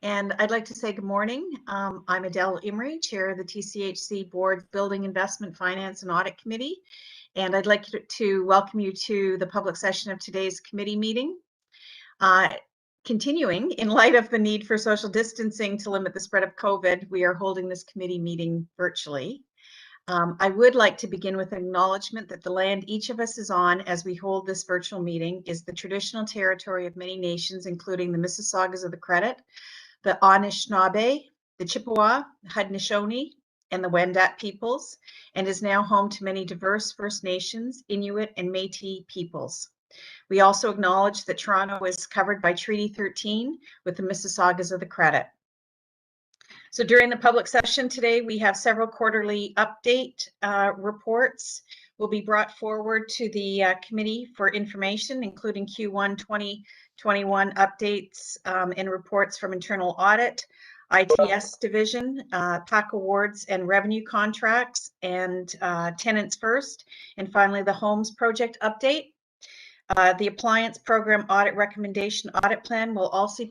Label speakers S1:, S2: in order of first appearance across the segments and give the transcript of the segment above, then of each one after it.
S1: and I'd like to say good morning. I'm Adele Imrie, Chair of the TCHC Board's Building Investment Finance and Audit Committee, and I'd like to welcome you to the public session of today's committee meeting. Continuing, in light of the need for social distancing to limit the spread of COVID, we are holding this committee meeting virtually. I would like to begin with an acknowledgement that the land each of us is on as we hold this virtual meeting is the traditional territory of many nations, including the Mississaugas of the Credit, the Anishinaabe, the Chippewa, Haudenosaunee, and the Wendat peoples, and is now home to many diverse First Nations, Inuit, and Métis peoples. We also acknowledge that Toronto is covered by Treaty 13 with the Mississaugas of the Credit. So during the public session today, we have several quarterly update reports will be brought forward to the committee for information, including Q1 2021 updates and reports from internal audit, ITS division, PAC awards and revenue contracts, and tenants first, and finally the homes project update. The appliance program audit recommendation audit plan will also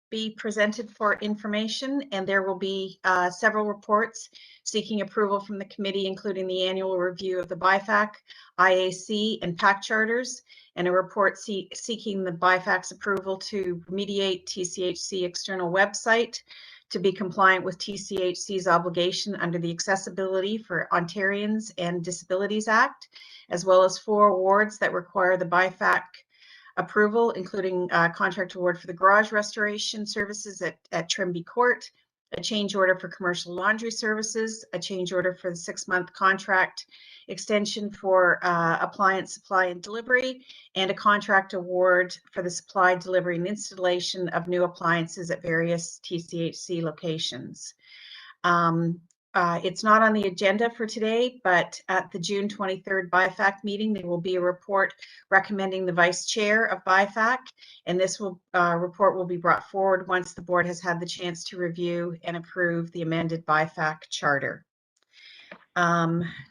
S1: be presented for information, and there will be several reports seeking approval from the committee, including the annual review of the BIFAC, IAC, and PAC charters, and a report seeking the BIFAC's approval to remediate TCHC external website to be compliant with TCHC's obligation under the Accessibility for Ontarians and Disabilities Act, as well as 4 awards that require the BIFAC approval, including a contract award for the garage restoration services at Trimby Court, a change order for commercial laundry services, a change order for the 6-month contract extension for appliance supply and delivery, and a contract award for the supply, delivery, and installation of new appliances at various TCHC locations. It's not on the agenda for today, but at the June 23rd BIFAC meeting, there will be a report recommending the vice chair of BIFAC, and this report will be brought forward once the board has had the chance to review and approve the amended BIFAC charter.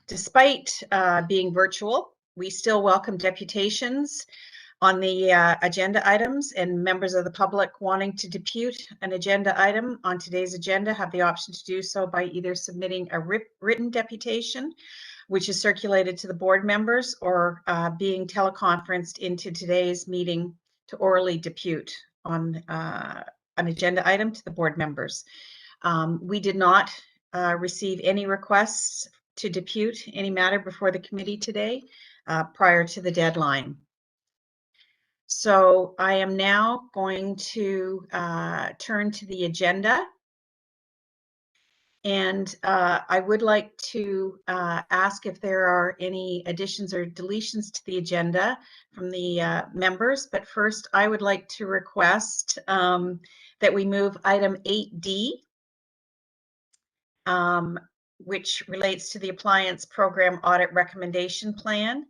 S1: Despite being virtual, we still welcome deputations on the agenda items, and members of the public wanting to depute an agenda item on today's agenda have the option to do so by either submitting a written deputation, which is circulated to the board members, or being teleconferenced into today's meeting to orally depute on an agenda item to the board members. We did not receive any requests to depute any matter before the committee today prior to the deadline. So I am now going to turn to the agenda, and I would like to ask if there are any additions or deletions to the agenda from the members. But first, I would like to request that we move item 8D, which relates to the appliance program audit recommendation plan,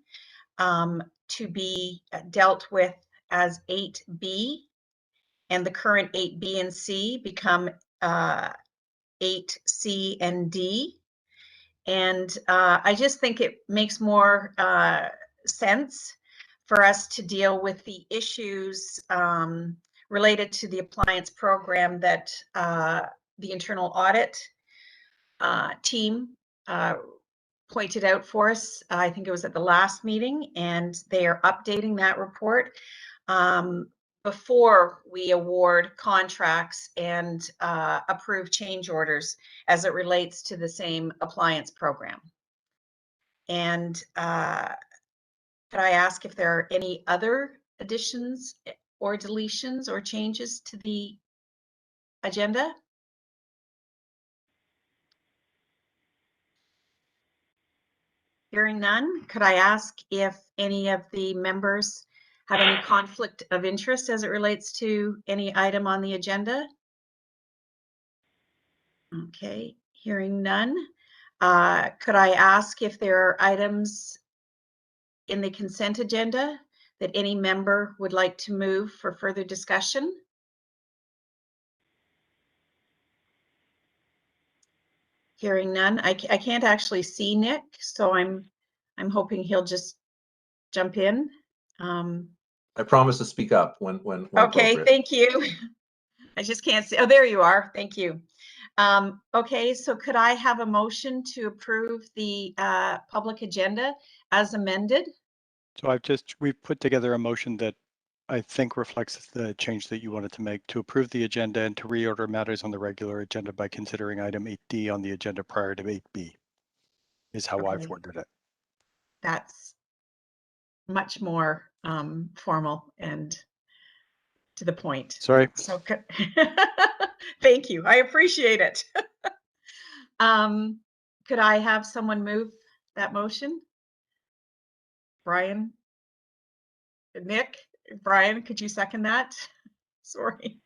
S1: to be dealt with as 8B, and the current 8B and C become 8C and D. And I just think it makes more sense for us to deal with the issues related to the appliance program that the internal audit team pointed out for us. I think it was at the last meeting, and they are updating that report before we award contracts and approve change orders as it relates to the same appliance program. And could I ask if there are any other additions or deletions or changes to the agenda? Hearing none, could I ask if any of the members have any conflict of interest as it relates to any item on the agenda? Okay, hearing none. Could I ask if there are items in the consent agenda that any member would like to move for further discussion? Hearing none. I can't actually see Nick, so I'm hoping he'll just jump in.
S2: I promise to speak up when
S1: okay,
S2: appropriate.
S1: thank you. I just can't see. Oh, there you are. Thank you. Okay, so could I have a motion to approve the public agenda as amended?
S2: So we've put together a motion that I think reflects the change that you wanted to make to approve the agenda and to reorder matters on the regular agenda by considering item 8D on the agenda prior to 8B is how I've
S1: Okay.
S2: worded it.
S1: That's much more formal and to the point.
S2: Sorry.
S1: So thank you. I appreciate it. Could I have someone move that motion? Brian? Nick? Brian, could you second that? Sorry.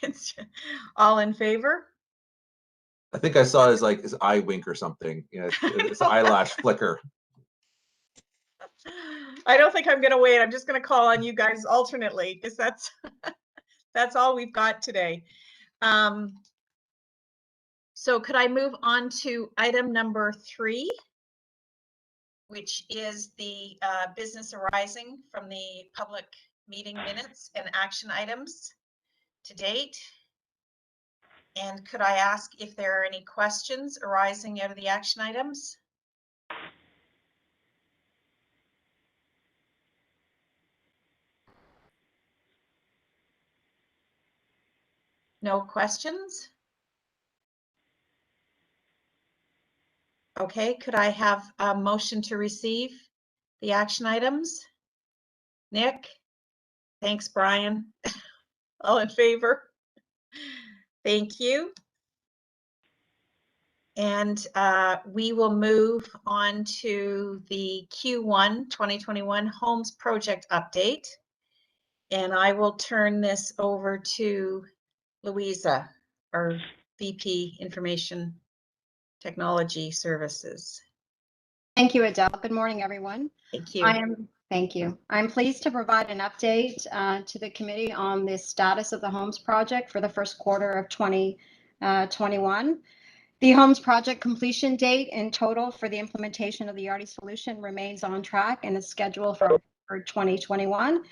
S1: It's all in favor?
S3: I think I saw his eye wink or something. You know, his eyelash flicker.
S1: I don't think I'm going to wait. I'm just going to call on you guys alternately because that's that's all we've got today. So could I move on to item number 3, which is the business arising from the public meeting minutes and action items to date? And could I ask if there are any questions arising out of the action items? No questions? Okay, could I have a motion to receive the action items? Nick? Thanks, Brian. All in favor? Thank you. And we will move on to the Q1 2021 Homes Project update. And I will turn this over to Louisa, our VP Information Technology Services.
S4: Thank you, Adele. Good morning, everyone.
S1: Thank you.
S4: Thank you. I'm pleased to provide an update to the committee on the status of the Homes project for the first quarter of 2021. The Homes project completion date in total for the implementation of the Yardi solution remains on track and is scheduled for 2021.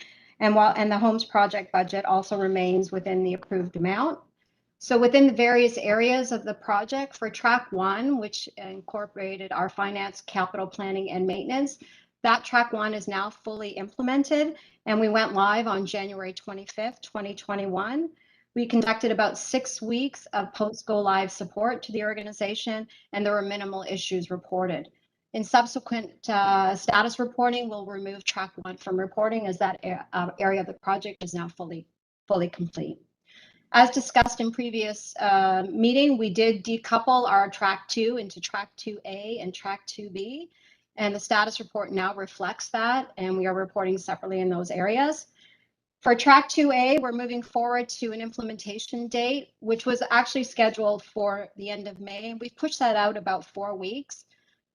S4: And the Homes project budget also remains within the approved amount. So within the various areas of the project for track 1, which incorporated our finance, capital planning, and maintenance, that track 1 is now fully implemented, and we went live on January 25th, 2021. We conducted about 6 weeks of post-go live support to the organization, and there were minimal issues reported. In subsequent status reporting, we'll remove track 1 from reporting as that area of the project is now fully complete. As discussed in previous meeting, we did decouple our track 2 into track 2A and track 2B, and the status report now reflects that, and we are reporting separately in those areas. For track 2A, we're moving forward to an implementation date, which was actually scheduled for the end of May, and we've pushed that out about 4 weeks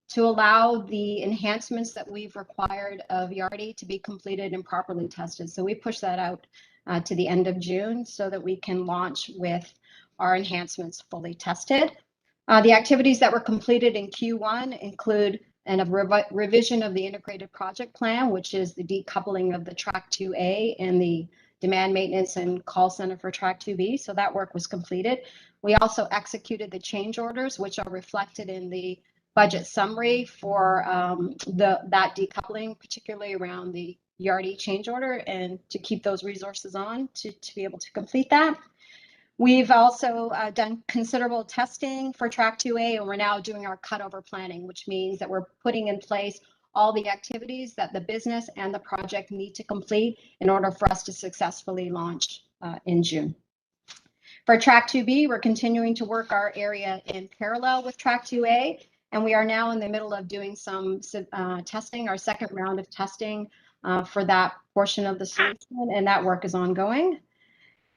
S4: to allow the enhancements that we've required of Yardi to be completed and properly tested. So we pushed that out to the end of June so that we can launch with our enhancements fully tested. The activities that were completed in Q1 include a revision of the integrated project plan, which is the decoupling of the track 2A and the demand maintenance and call center for track 2B. So that work was completed. We also executed the change orders, which are reflected in the budget summary for that decoupling, particularly around the Yardi change order, and to keep those resources on to be able to complete that. We've also done considerable testing for track 2A, and we're now doing our cutover planning, which means that we're putting in place all the activities that the business and the project need to complete in order for us to successfully launch in June. For track 2B, we're continuing to work our area in parallel with track 2A, and we are now in the middle of doing some testing, our second round of testing for that portion of the solution, and that work is ongoing.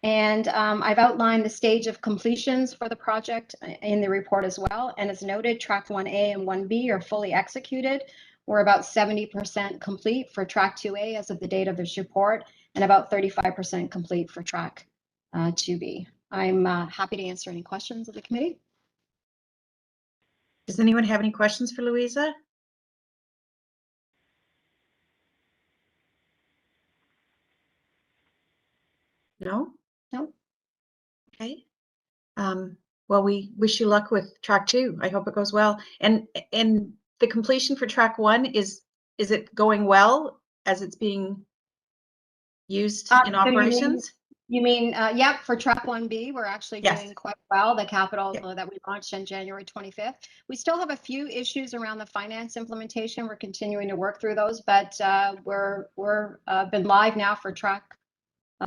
S4: And I've outlined the stage of completions for the project in the report as well. And as noted, track 1A and 1B are fully executed. We're about 70% complete for track 2A as of the date of this report, and about 35% complete for track 2B. I'm happy to answer any questions of the committee.
S1: Does anyone have any questions for Louisa? No?
S4: No.
S1: Okay. Well, we wish you luck with track 2. I hope it goes well. And the completion for track 1 is it going well as it's being used in
S4: So
S1: operations?
S4: You mean, yeah, for track 1B, we're actually
S1: Yes.
S4: doing quite well, the capital
S1: Yep.
S4: that we launched on January 25th. We still have a few issues around the finance implementation. We're continuing to work through those, but we're been live now for track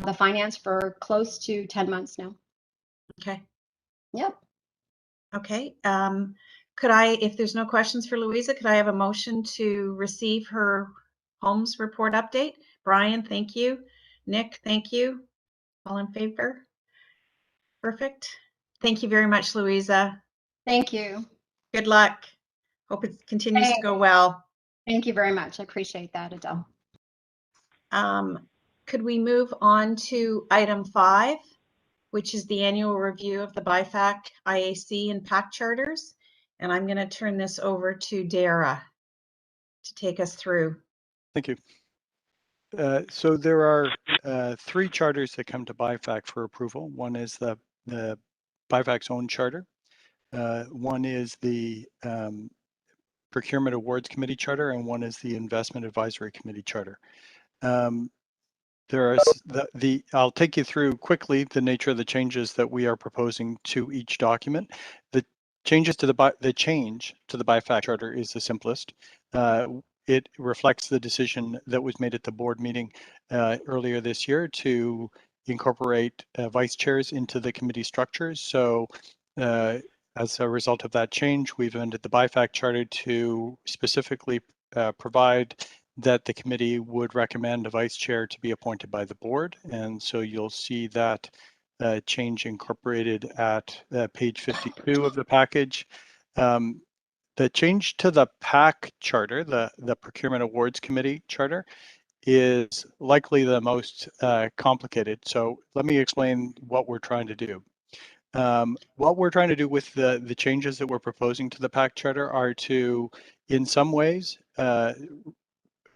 S4: the finance for close to 10 months now.
S1: Okay.
S4: Yep.
S1: Okay. Could I, if there's no questions for Louisa, could I have a motion to receive her homes report update? Brian, thank you. Nick, thank you. All in favor? Perfect. Thank you very much, Louisa.
S4: Thank you.
S1: Good luck. Hope it continues to go well.
S4: Thank you very much. I appreciate that, Adele.
S1: Could we move on to item 5, which is the annual review of the BIFAC, IAC, and PAC charters? And I'm going to turn this over to Dara to take us through.
S2: Thank you. So there are 3 charters that come to BIFAC for approval. One is the BIFAC's own charter. One is the Procurement Awards Committee charter, and one is the Investment Advisory Committee charter. There are I'll take you through quickly the nature of the changes that we are proposing to each document. The change to the BIFAC charter is the simplest. It reflects the decision that was made at the board meeting earlier this year to incorporate vice chairs into the committee structures. So as a result of that change, we've amended the BIFAC charter to specifically provide that the committee would recommend a vice chair to be appointed by the board. And so you'll see that change incorporated at page 52 of the package. The change to the PAC charter, the Procurement Awards Committee charter, is likely the most complicated. So let me explain what we're trying to do. What we're trying to do with the changes that we're proposing to the PAC charter are to, in some ways,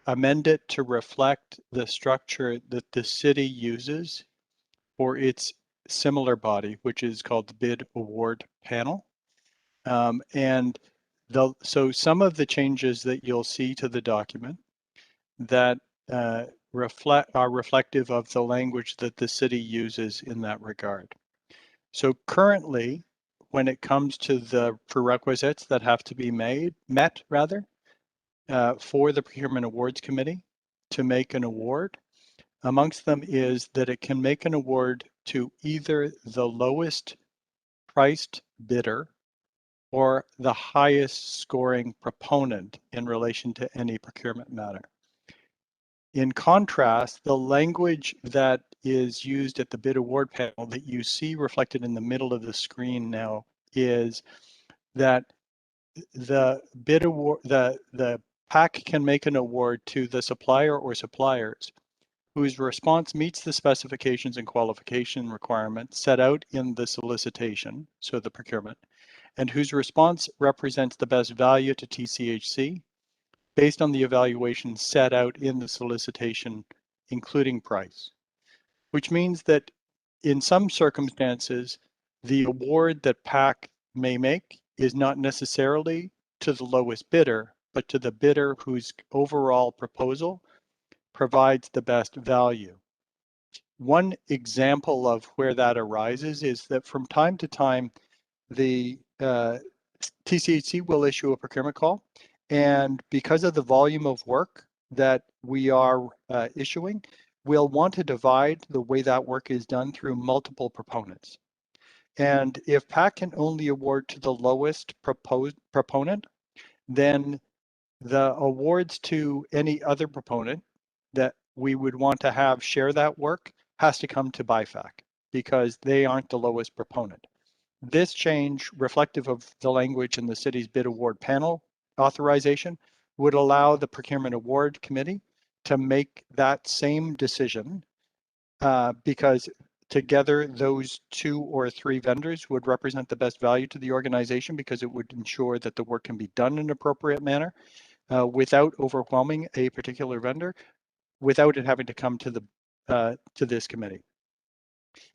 S2: amend it to reflect the structure that the city uses for its similar body, which is called the Bid Award Panel. So some of the changes that you'll see to the document that are reflective of the language that the city uses in that regard. So currently, when it comes to the prerequisites that have to be met for the Procurement Awards Committee to make an award, amongst them is that it can make an award to either the lowest priced bidder or the highest scoring proponent in relation to any procurement matter. In contrast, the language that is used at the bid award panel that you see reflected in the middle of the screen now is that the bid award, the PAC can make an award to the supplier or suppliers whose response meets the specifications and qualification requirements set out in the solicitation, so the procurement, and whose response represents the best value to TCHC based on the evaluation set out in the solicitation, including price. Which means that in some circumstances, the award that PAC may make is not necessarily to the lowest bidder, but to the bidder whose overall proposal provides the best value. One example of where that arises is that from time to time, the TCHC will issue a procurement call, and because of the volume of work that we are issuing, we'll want to divide the way that work is done through multiple proponents. And if PAC can only award to the lowest proponent, then the awards to any other proponent that we would want to have share that work has to come to BIFAC because they aren't the lowest proponent. This change, reflective of the language in the city's bid award panel authorization, would allow the Procurement Award Committee to make that same decision because together those 2 or 3 vendors would represent the best value to the organization because it would ensure that the work can be done in an appropriate manner without overwhelming a particular vendor, without it having to come to the to this committee.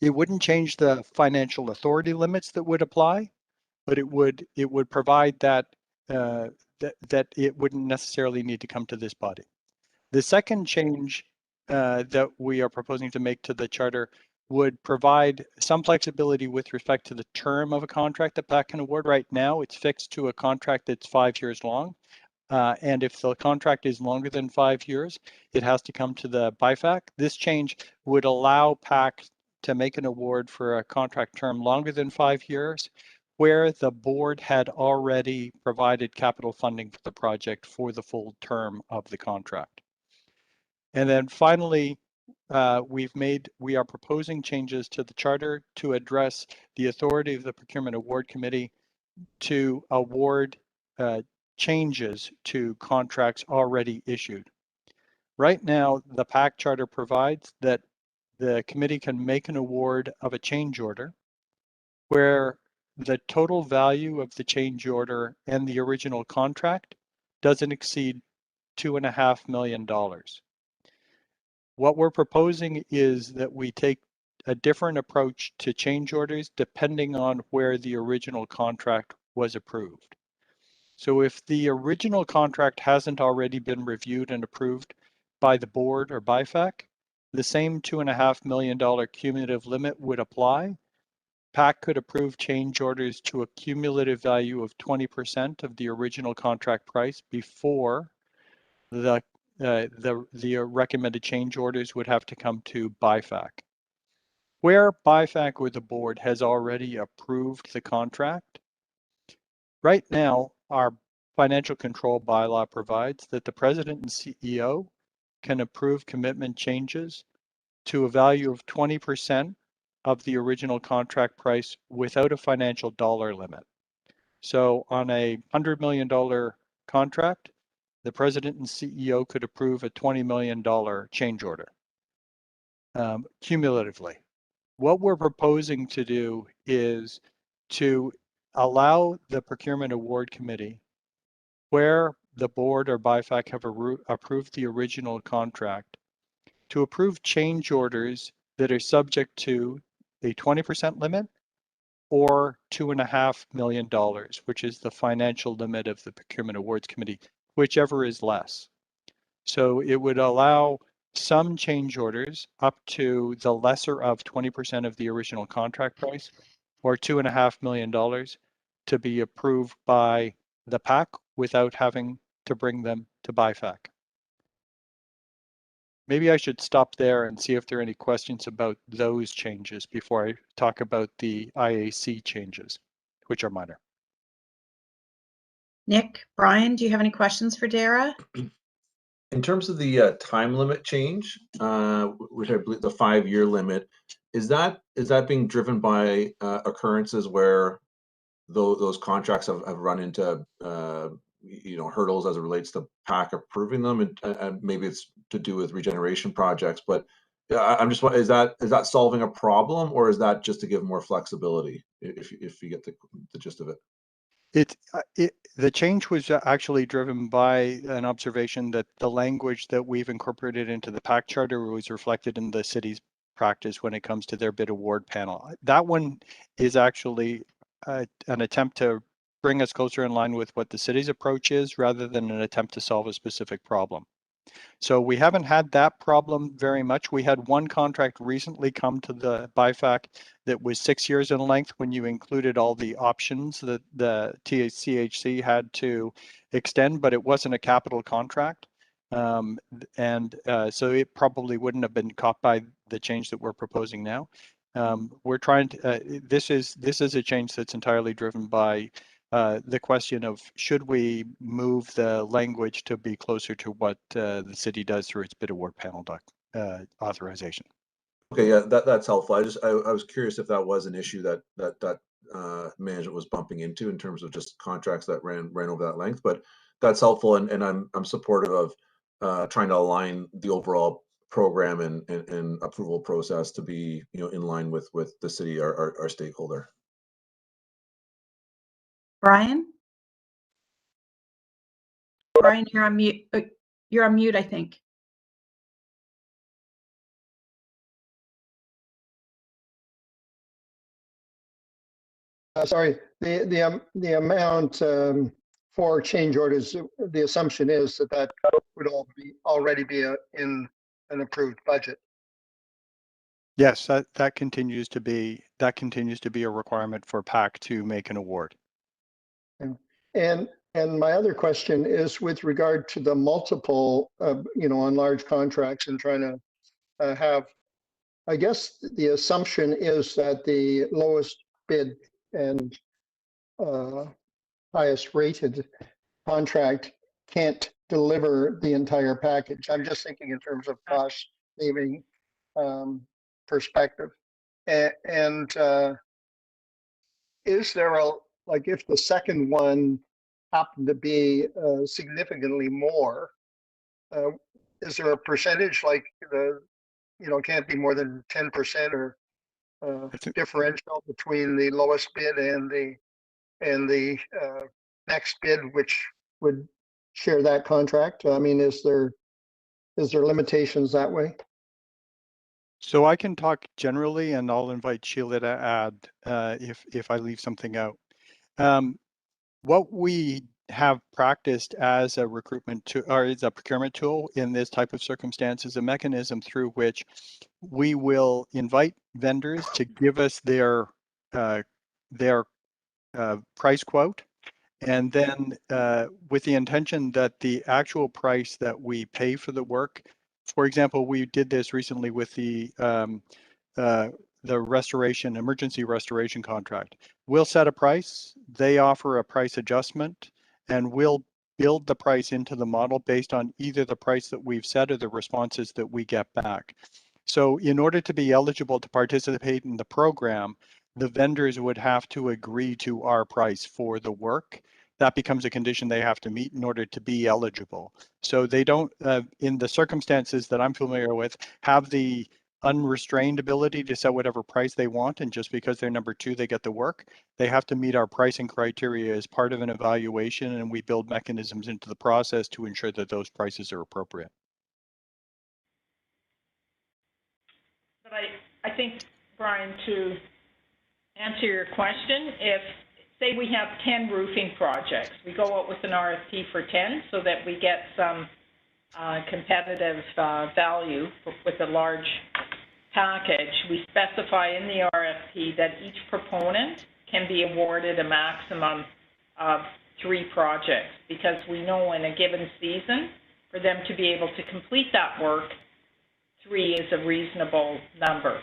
S2: It wouldn't change the financial authority limits that would apply, but it would provide that that it wouldn't necessarily need to come to this body. The second change that we are proposing to make to the charter would provide some flexibility with respect to the term of a contract that PAC can award. Right now, it's fixed to a contract that's 5 years long. And if the contract is longer than 5 years, it has to come to the BIFAC. This change would allow PAC to make an award for a contract term longer than 5 years, where the board had already provided capital funding for the project for the full term of the contract. And then finally, we are proposing changes to the charter to address the authority of the Procurement Award Committee to award changes to contracts already issued. Right now, the PAC charter provides that the committee can make an award of a change order where the total value of the change order and the original contract doesn't exceed $2.5 million. What we're proposing is that we take a different approach to change orders depending on where the original contract was approved. So if the original contract hasn't already been reviewed and approved by the board or BIFAC, the same $2.5 million cumulative limit would apply. PAC could approve change orders to a cumulative value of 20% of the original contract price before the recommended change orders would have to come to BIFAC. Where BIFAC or the board has already approved the contract, right now, our financial control bylaw provides that the president and CEO can approve commitment changes to a value of 20% of the original contract price without a financial dollar limit. So on a $100 million contract, the president and CEO could approve a $20 million change order cumulatively. What we're proposing to do is to allow the Procurement Award Committee, where the board or BIFAC have approved the original contract, to approve change orders that are subject to a 20% limit or $2.5 million, which is the financial limit of the Procurement Awards Committee, whichever is less. So it would allow some change orders up to the lesser of 20% of the original contract price or $2.5 million to be approved by the PAC without having to bring them to BIFAC. Maybe I should stop there and see if there are any questions about those changes before I talk about the IAC changes, which are minor.
S1: Nick, Brian, do you have any questions for Dara?
S3: In terms of the time limit change, which I believe the 5-year limit, is that being driven by occurrences where those contracts have run into hurdles as it relates to PAC approving them, and maybe it's to do with regeneration projects? But I'm just wondering, is that solving a problem, or is that just to give more flexibility? If you get the gist of it.
S2: The change was actually driven by an observation that the language that we've incorporated into the PAC charter was reflected in the city's practice when it comes to their bid award panel. That one is actually an attempt to bring us closer in line with what the city's approach is, rather than an attempt to solve a specific problem. So we haven't had that problem very much. We had one contract recently come to the BIFAC that was 6 years in length when you included all the options that the TCHC had to extend, but it wasn't a capital contract. So it probably wouldn't have been caught by the change that we're proposing now. We're trying to, this is a change that's entirely driven by the question of, should we move the language to be closer to what the city does through its bid award panel authorization.
S3: Okay, yeah, that's helpful. I was curious if that was an issue that management was bumping into in terms of just contracts that ran over that length. But that's helpful, and I'm supportive of trying to align the overall program and approval process to be in line with the city, our stakeholder.
S1: Brian? Brian, you're on mute. You're on mute, I think.
S5: Sorry, the amount for change orders, the assumption is that would already be in an approved budget.
S2: Yes, that continues to be a requirement for PAC to make an award.
S5: And my other question is with regard to the multiple, on large contracts and trying to have, I guess the assumption is that the lowest bid and highest rated contract can't deliver the entire package. I'm just thinking in terms of cost saving perspective. And is there like if the second one happened to be significantly more, is there a percentage like can't be more than 10% or differential between the lowest bid and the next bid, which would share that contract? I mean, is there limitations that way?
S2: So I can talk generally, and I'll invite Sheila to add if I leave something out. What we have practiced as a recruitment tool or as a procurement tool in this type of circumstance is a mechanism through which we will invite vendors to give us their price quote, and then with the intention that the actual price that we pay for the work, for example, we did this recently with the emergency restoration contract. We'll set a price, they offer a price adjustment, and we'll build the price into the model based on either the price that we've set or the responses that we get back. So in order to be eligible to participate in the program, the vendors would have to agree to our price for the work. That becomes a condition they have to meet in order to be eligible. So they don't, in the circumstances that I'm familiar with, have the unrestrained ability to set whatever price they want, and just because they're number two, they get the work. They have to meet our pricing criteria as part of an evaluation, and we build mechanisms into the process to ensure that those prices are appropriate.
S6: But I think, Brian, to answer your question, if say we have 10 roofing projects, we go out with an RFP for 10 so that we get some competitive value with a large package. We specify in the RFP that each proponent can be awarded a maximum of 3 projects, because we know in a given season for them to be able to complete that work, 3 is a reasonable number.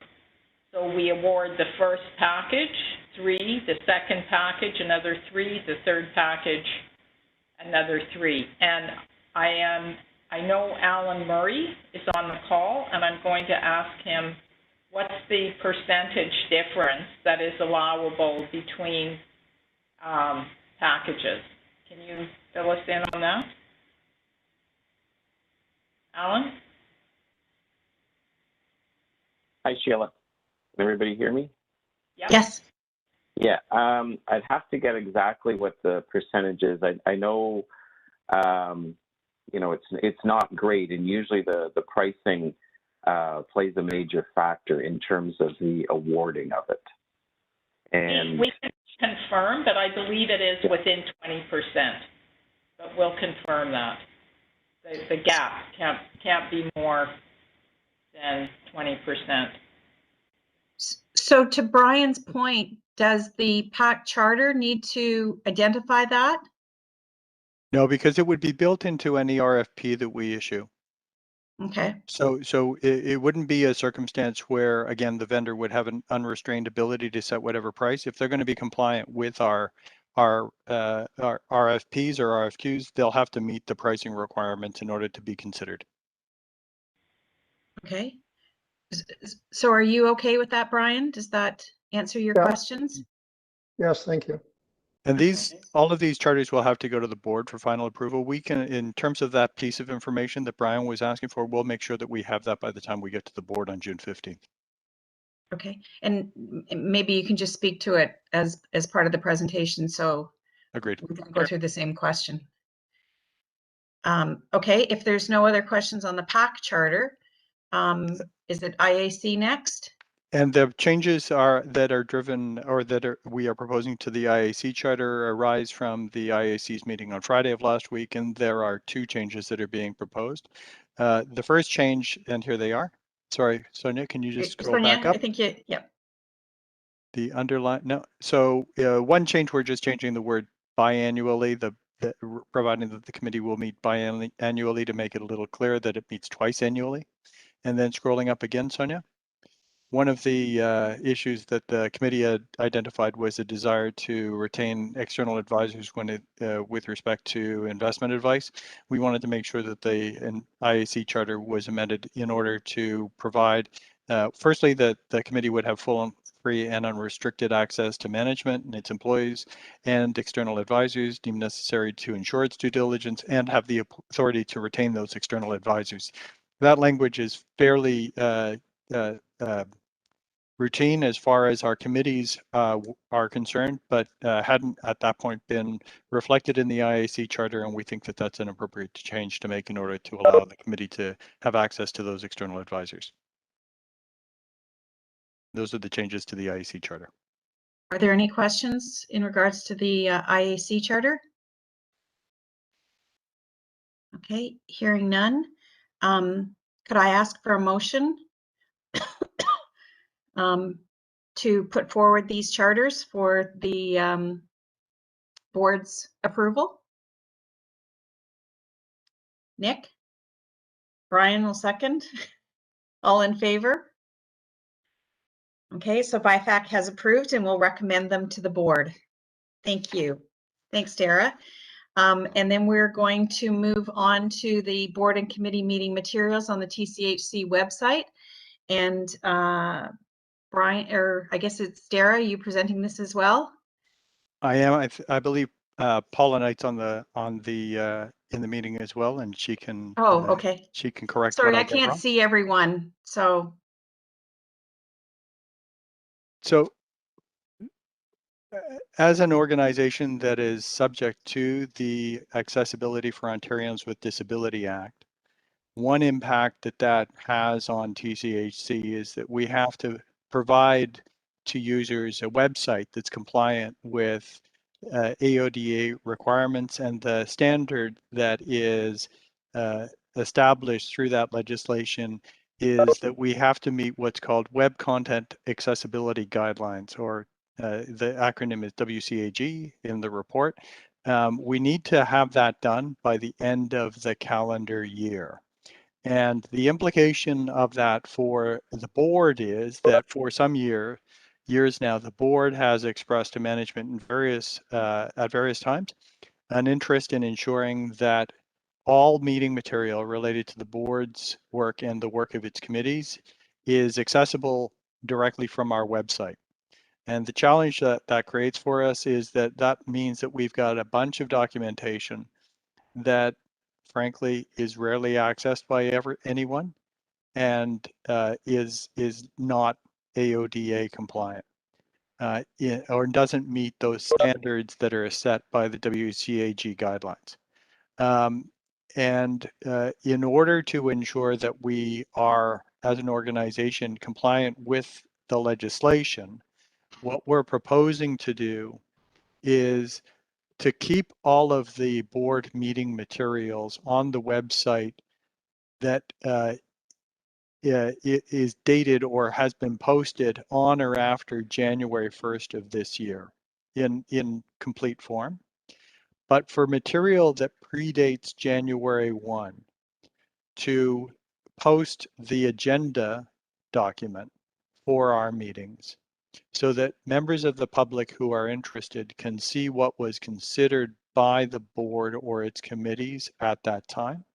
S6: So we award the first package 3, the second package another 3, the third package another 3. And I know Alan Murray is on the call, and I'm going to ask him what's the percentage difference that is allowable between packages. Can you fill us in on that, Alan?
S7: Hi, Sheila. Can everybody hear me?
S6: Yep.
S1: Yes.
S7: Yeah, I'd have to get exactly what the percentage is. I know, it's not great, and usually the pricing plays a major factor in terms of the awarding of it. And
S6: we can confirm, but I believe it is within 20%. But we'll confirm that. The gap can't be more than 20%.
S1: So to Brian's point, does the PAC charter need to identify that?
S2: No, because it would be built into any RFP that we issue.
S1: Okay.
S2: So it wouldn't be a circumstance where, again, the vendor would have an unrestrained ability to set whatever price. If they're going to be compliant with our RFPs or RFQs, they'll have to meet the pricing requirements in order to be considered.
S1: Okay. So are you okay with that, Brian? Does that answer your questions?
S5: Yes, thank you.
S2: And all of these charters will have to go to the board for final approval. We can, in terms of that piece of information that Brian was asking for, we'll make sure that we have that by the time we get to the board on June 15th.
S1: Okay, and maybe you can just speak to it as part of the presentation. So
S2: agreed.
S1: We can go through the same question. Okay, if there's no other questions on the PAC charter, is it IAC next?
S2: And the changes that are driven or that we are proposing to the IAC charter arise from the IAC's meeting on Friday of last week, and there are two changes that are being proposed. The first change, and here they are. Sorry, Sonia, can you just scroll
S1: Sonia,
S2: back up?
S1: I think yep.
S2: The underline, no. So one change, we're just changing the word biannually, providing that the committee will meet biannually to make it a little clearer that it meets twice annually. And then scrolling up again, Sonia. One of the issues that the committee had identified was a desire to retain external advisors when with respect to investment advice. We wanted to make sure that the IAC charter was amended in order to provide, firstly, that the committee would have full, free, and unrestricted access to management and its employees and external advisors deemed necessary to ensure its due diligence, and have the authority to retain those external advisors. That language is fairly routine as far as our committees are concerned, but hadn't at that point been reflected in the IAC charter, and we think that that's an appropriate change to make in order to allow the committee to have access to those external advisors. Those are the changes to the IAC charter.
S1: Are there any questions in regards to the IAC charter? Okay, hearing none. Could I ask for a motion to put forward these charters for the board's approval? Nick? Brian will second. All in favor? Okay, so BIFAC has approved and will recommend them to the board. Thank you. Thanks, Tara. And then we're going to move on to the board and committee meeting materials on the TCHC website. And Brian, or I guess it's Tara, you presenting this as well?
S2: I am. I believe Paula Knight's in the meeting as well, and she can.
S1: Oh, okay.
S2: She can correct.
S1: Sorry,
S2: what
S1: I can't see everyone. So
S2: as an organization that is subject to the Accessibility for Ontarians with Disability Act, one impact that has on TCHC is that we have to provide to users a website that's compliant with AODA requirements, and the standard that is established through that legislation is that we have to meet what's called Web Content Accessibility Guidelines, or the acronym is WCAG in the report. We need to have that done by the end of the calendar year. And the implication of that for the board is that for some years now, the board has expressed to management in at various times an interest in ensuring that all meeting material related to the board's work and the work of its committees is accessible directly from our website. And the challenge that creates for us is that means that we've got a bunch of documentation that frankly is rarely accessed by anyone, and is not AODA compliant, or doesn't meet those standards that are set by the WCAG guidelines. And in order to ensure that we are, as an organization, compliant with the legislation, what we're proposing to do is to keep all of the board meeting materials on the website that it is dated or has been posted on or after January 1st of this year in complete form. But for material that predates January 1, to post the agenda document for our meetings, so that members of the public who are interested can see what was considered by the board or its committees at that time,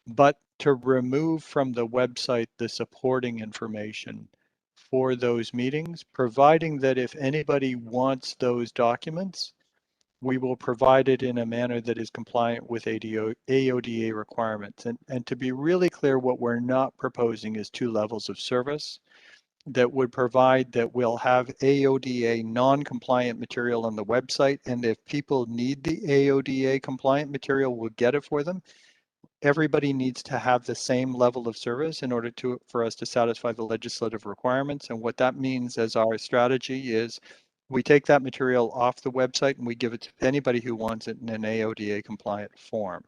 S2: but to remove from the website the supporting information for those meetings, providing that if anybody wants those documents, we will provide it in a manner that is compliant with AODA requirements. And to be really clear, what we're not proposing is 2 levels of service that would provide that we'll have AODA non-compliant material on the website, and if people need the AODA compliant material, we'll get it for them. everybody needs to have the same level of service in order for us to satisfy the legislative requirements. And what that means as our strategy is we take that material off the website and we give it to anybody who wants it in an AODA compliant form.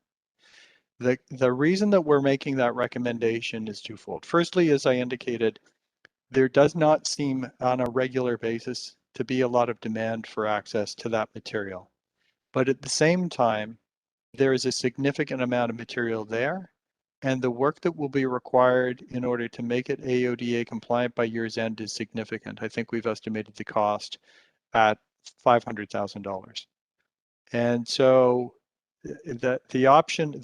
S2: The reason that we're making that recommendation is twofold. Firstly, as I indicated, there does not seem on a regular basis to be a lot of demand for access to that material. But at the same time, there is a significant amount of material there, and the work that will be required in order to make it AODA compliant by year's end is significant. I think we've estimated the cost at $500,000. And so the option,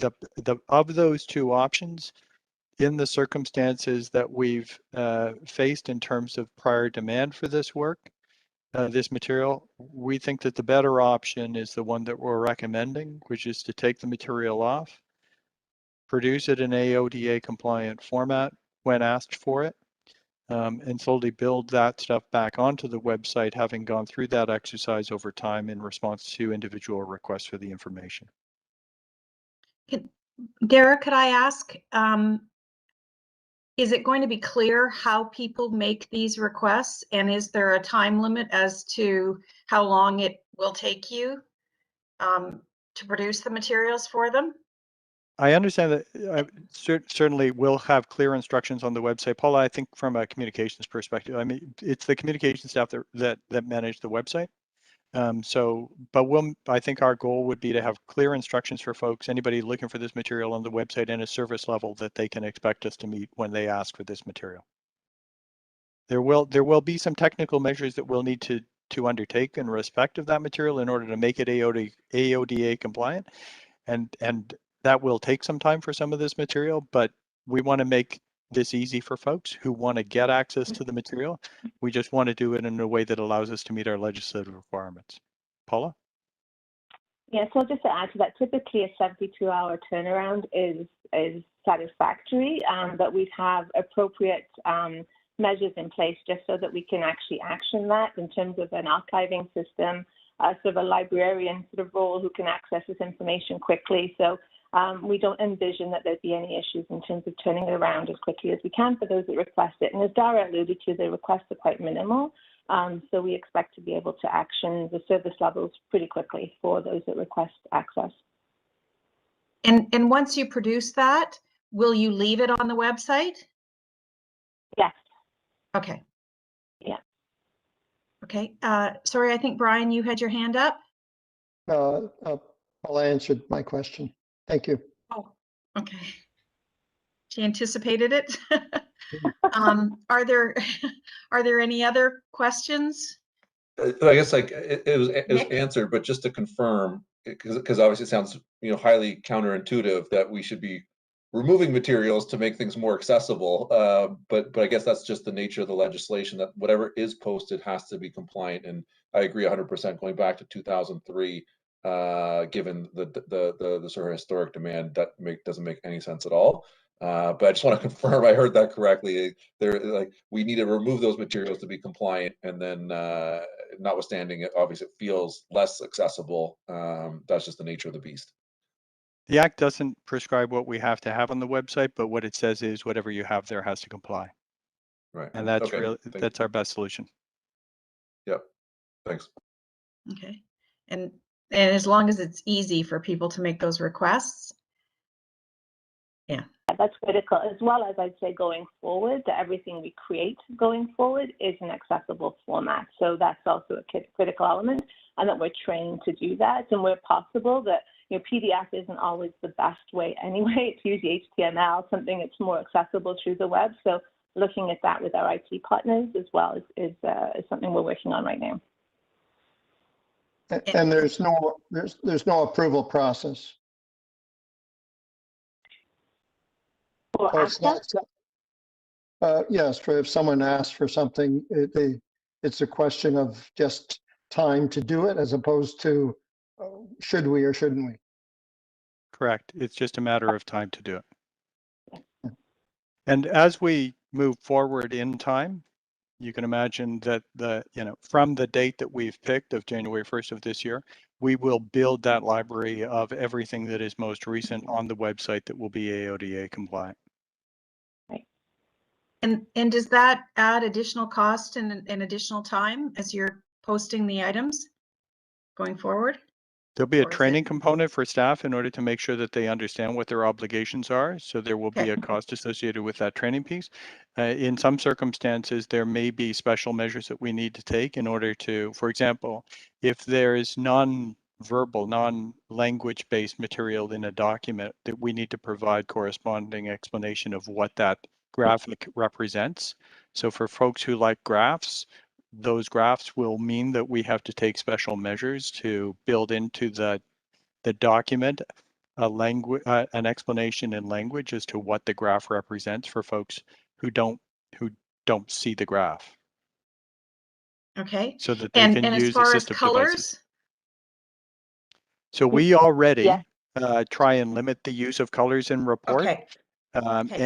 S2: of those two options, in the circumstances that we've faced in terms of prior demand for this work, this material, we think that the better option is the one that we're recommending, which is to take the material off, produce it in AODA compliant format when asked for it, and slowly build that stuff back onto the website, having gone through that exercise over time in response to individual requests for the information.
S1: Dara, could I ask, is it going to be clear how people make these requests? And is there a time limit as to how long it will take you to produce the materials for them?
S2: I understand that certainly we'll have clear instructions on the website. Paula, I think from a communications perspective, I mean, it's the communication staff that manage the website. But I think our goal would be to have clear instructions for folks, anybody looking for this material on the website, and a service level that they can expect us to meet when they ask for this material. There will be some technical measures that we'll need to undertake in respect of that material in order to make it AODA compliant, and that will take some time for some of this material, but we want to make this easy for folks who want to get access to the material. We just want to do it in a way that allows us to meet our legislative requirements. Paula?
S8: Yeah, so just to add to that, typically a 72-hour turnaround is satisfactory, but we have appropriate measures in place just so that we can actually action that in terms of an archiving system, sort of a librarian sort of role who can access this information quickly. So we don't envision that there'd be any issues in terms of turning it around as quickly as we can for those that request it. And as Dara alluded to, the requests are quite minimal. So we expect to be able to action the service levels pretty quickly for those that request access.
S1: And once you produce that, will you leave it on the website?
S8: Yes.
S1: Okay.
S8: Yeah.
S1: Okay. Sorry, I think Brian, you had your hand up.
S5: Paul answered my question. Thank you.
S1: Oh, okay. She anticipated it. Are there any other questions?
S3: I guess like it was answered, but just to confirm, because obviously it sounds highly counterintuitive that we should be removing materials to make things more accessible. But I guess that's just the nature of the legislation, that whatever is posted has to be compliant. And I agree 100%. Going back to 2003, given the sort of historic demand, that doesn't make any sense at all. But I just want to confirm I heard that correctly. We need to remove those materials to be compliant, and then notwithstanding it, obviously it feels less accessible. That's just the nature of the beast.
S2: The Act doesn't prescribe what we have to have on the website, but what it says is whatever you have there has to comply.
S3: Right.
S2: And that's
S3: okay.
S2: That's our best solution.
S3: Yep. Thanks.
S1: Okay. And as long as it's easy for people to make those requests. Yeah.
S8: That's critical, as well as I'd say going forward, that everything we create going forward is an accessible format. So that's also a critical element, and that we're trained to do that. And where possible, that PDF isn't always the best way anyway to use HTML, something that's more accessible through the web. So looking at that with our IT partners as well is something we're working on right now.
S5: And there's no approval process.
S8: For access?
S5: Yes, for if someone asks for something, it's a question of just time to do it, as opposed to should we or shouldn't we?
S2: Correct. It's just a matter of time to do it. And as we move forward in time, You can imagine that from the date that we've picked of January 1st of this year, we will build that library of everything that is most recent on the website that will be AODA compliant.
S1: And does that add additional cost and additional time as you're posting the items going forward?
S2: There'll be a
S1: Or is
S2: training
S1: it-
S2: component for staff in order to make sure that they understand what their obligations are. So there will be
S1: Okay.
S2: a cost associated with that training piece. In some circumstances, there may be special measures that we need to take in order to, for example, if there is non-verbal, non-language based material in a document, that we need to provide corresponding explanation of what that graphic represents. So for folks who like graphs, those graphs will mean that we have to take special measures to build into the document an explanation in language as to what the graph represents for folks who don't see the graph,
S1: Okay.
S2: so that they
S1: And
S2: can
S1: as
S2: use
S1: far as
S2: assistive devices.
S1: colors,
S2: So we already
S8: Yeah.
S2: try and limit the use of colors in report.
S1: okay. Okay.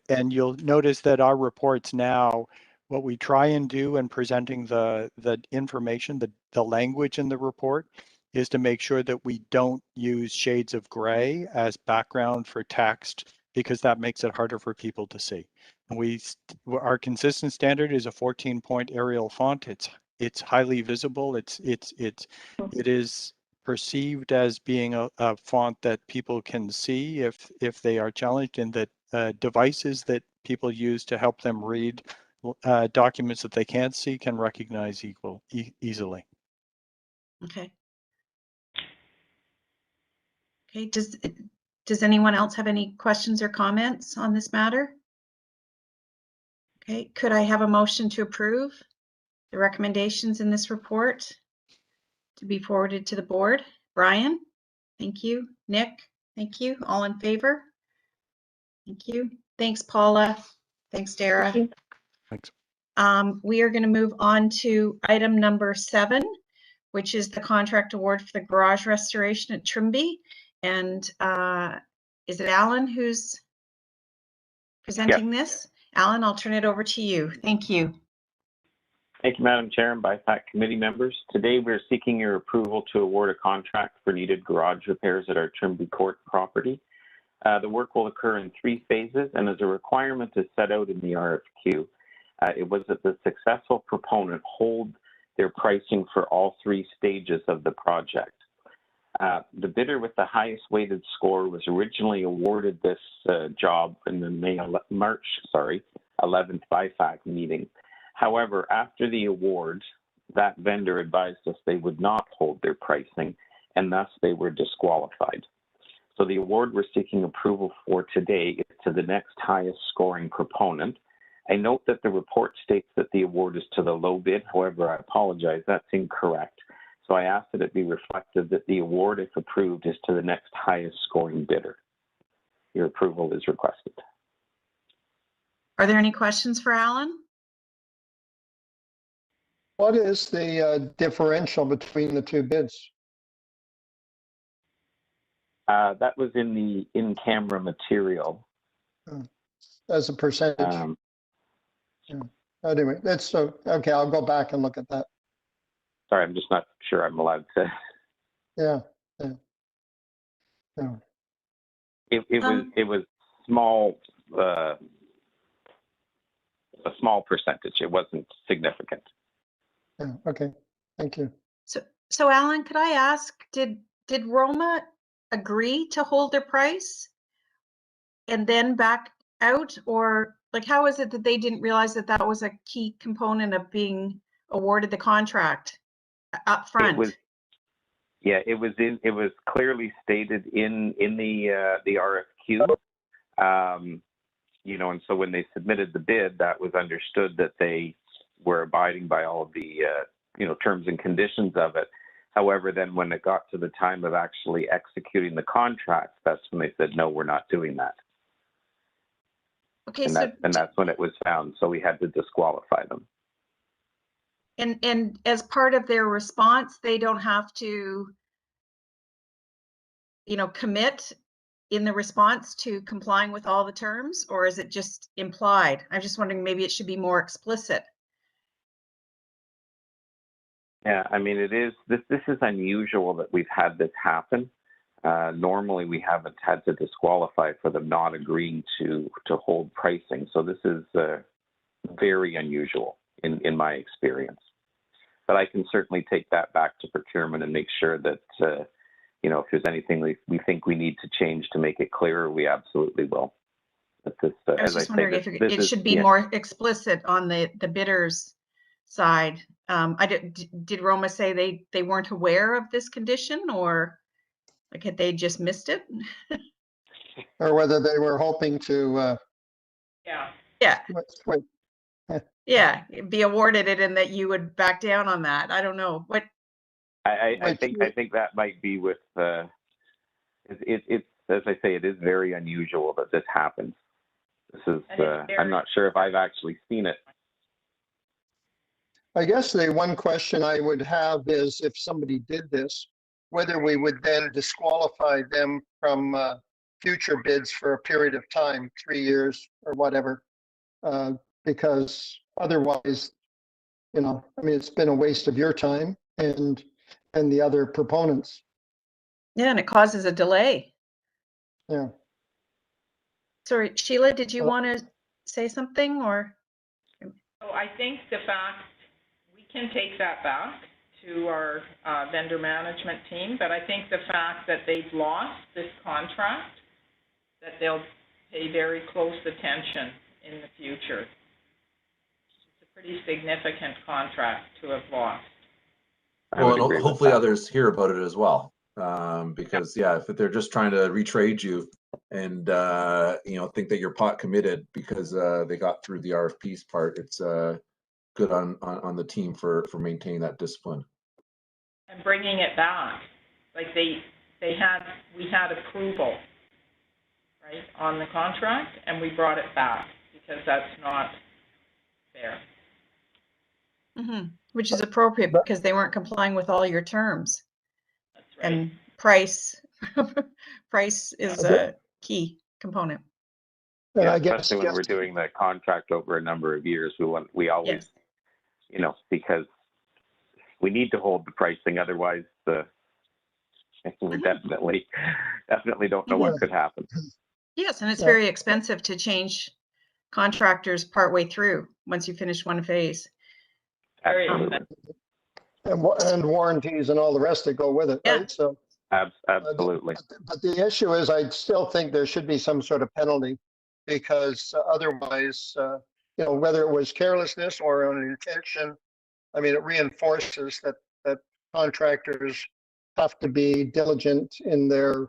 S2: And you'll notice that our reports now, what we try and do in presenting the information, the language in the report, is to make sure that we don't use shades of gray as background for text, because that makes it harder for people to see. And our consistent standard is a 14-point Arial font. It's highly visible. It is perceived as being a font that people can see if they are challenged, and that devices that people use to help them read documents that they can't see can recognize easily.
S1: Okay. Okay. Does anyone else have any questions or comments on this matter? Okay. Could I have a motion to approve the recommendations in this report to be forwarded to the board? Brian? Thank you. Nick? Thank you. All in favor? Thank you. Thanks, Paula. Thanks, Dara.
S2: Thanks.
S1: We are going to move on to item number 7, which is the contract award for the garage restoration at Trimby. And is it Alan who's presenting this? Alan, I'll turn it over to you. Thank you.
S7: Thank you, Madam Chair and BIFAC committee members. Today, we're seeking your approval to award a contract for needed garage repairs at our Trimby Court property. The work will occur in 3 phases, and as a requirement is set out in the RFQ, it was that the successful proponent hold their pricing for all 3 stages of the project. The bidder with the highest weighted score was originally awarded this job in the March 11th BIFAC meeting. However, after the award, that vendor advised us they would not hold their pricing, and thus they were disqualified. So the award we're seeking approval for today is to the next highest scoring proponent. I note that the report states that the award is to the low bid. However, I apologize, that's incorrect. So I ask that it be reflected that the award, if approved, is to the next highest scoring bidder. Your approval is requested.
S1: Are there any questions for Alan?
S5: What is the differential between the 2 bids?
S7: That was in the in-camera material.
S5: As a percentage? Yeah. Anyway, that's okay. I'll go back and look at that.
S7: Sorry, I'm just not sure I'm allowed to.
S5: Yeah.
S7: It was small, a small percentage. It wasn't significant.
S5: Yeah. Okay. Thank you.
S1: So Alan, could I ask, did Roma agree to hold their price and then back out, or like how is it that they didn't realize that that was a key component of being awarded the contract up front?
S7: It was clearly stated in the RFQ. And so when they submitted the bid, that was understood that they were abiding by all of the terms and conditions of it. However, then when it got to the time of actually executing the contract, that's when they said, no, we're not doing that.
S1: Okay,
S7: and that's when it was found. So we had to disqualify them.
S1: And as part of their response, they don't have to, commit in the response to complying with all the terms, or is it just implied? I'm just wondering, maybe it should be more explicit.
S7: Yeah, I mean, it is, this is unusual that we've had this happen. Normally, we haven't had to disqualify for them not agreeing to hold pricing. So this is very unusual in my experience. But I can certainly take that back to procurement and make sure that, you know, if there's anything we think we need to change to make it clearer, we absolutely will. But this,
S1: I was just wondering if it should be more explicit on the bidders side. Did Roma say they weren't aware of this condition, or like had they just missed it?
S5: Or whether they were hoping to,
S6: Yeah.
S1: Yeah, be awarded it and that you would back down on that. I don't know what.
S7: I think that might be with it's as I say, it is very unusual that this happens. This is I'm not sure if I've actually seen it.
S5: I guess the one question I would have is if somebody did this, whether we would then disqualify them from future bids for a period of time, 3 years or whatever, because otherwise, you know, I mean, it's been a waste of your time and the other proponents.
S1: Yeah, and it causes a delay.
S5: Yeah.
S1: Sorry, Sheila, did you want to say something, or?
S6: So I think the fact we can take that back to our vendor management team, but I think the fact that they've lost this contract, that they'll pay very close attention in the future. It's a pretty significant contract to have lost.
S3: Well, and hopefully others hear about it as well, because if they're just trying to retrade you and you know, think that you're pot committed because they got through the RFPs part, it's good on the team for maintaining that discipline
S6: and bringing it back. Like we had approval, right, on the contract, and we brought it back because that's not fair.
S1: Mm-hmm. Which is appropriate because they weren't complying with all your terms.
S6: That's right.
S1: And price is a key component.
S5: And
S7: Yeah,
S5: I guess
S7: especially when we're doing the contract over a number of years, we always, you know, because we need to hold the pricing, otherwise we definitely don't know what could happen.
S1: Yes, and it's very expensive to change contractors partway through once you finish one phase.
S7: Absolutely.
S5: And warranties and all the rest that go with it, right? So
S7: absolutely.
S5: But the issue is, I still think there should be some sort of penalty, because otherwise, you know, whether it was carelessness or an intention, I mean, it reinforces that contractors have to be diligent in their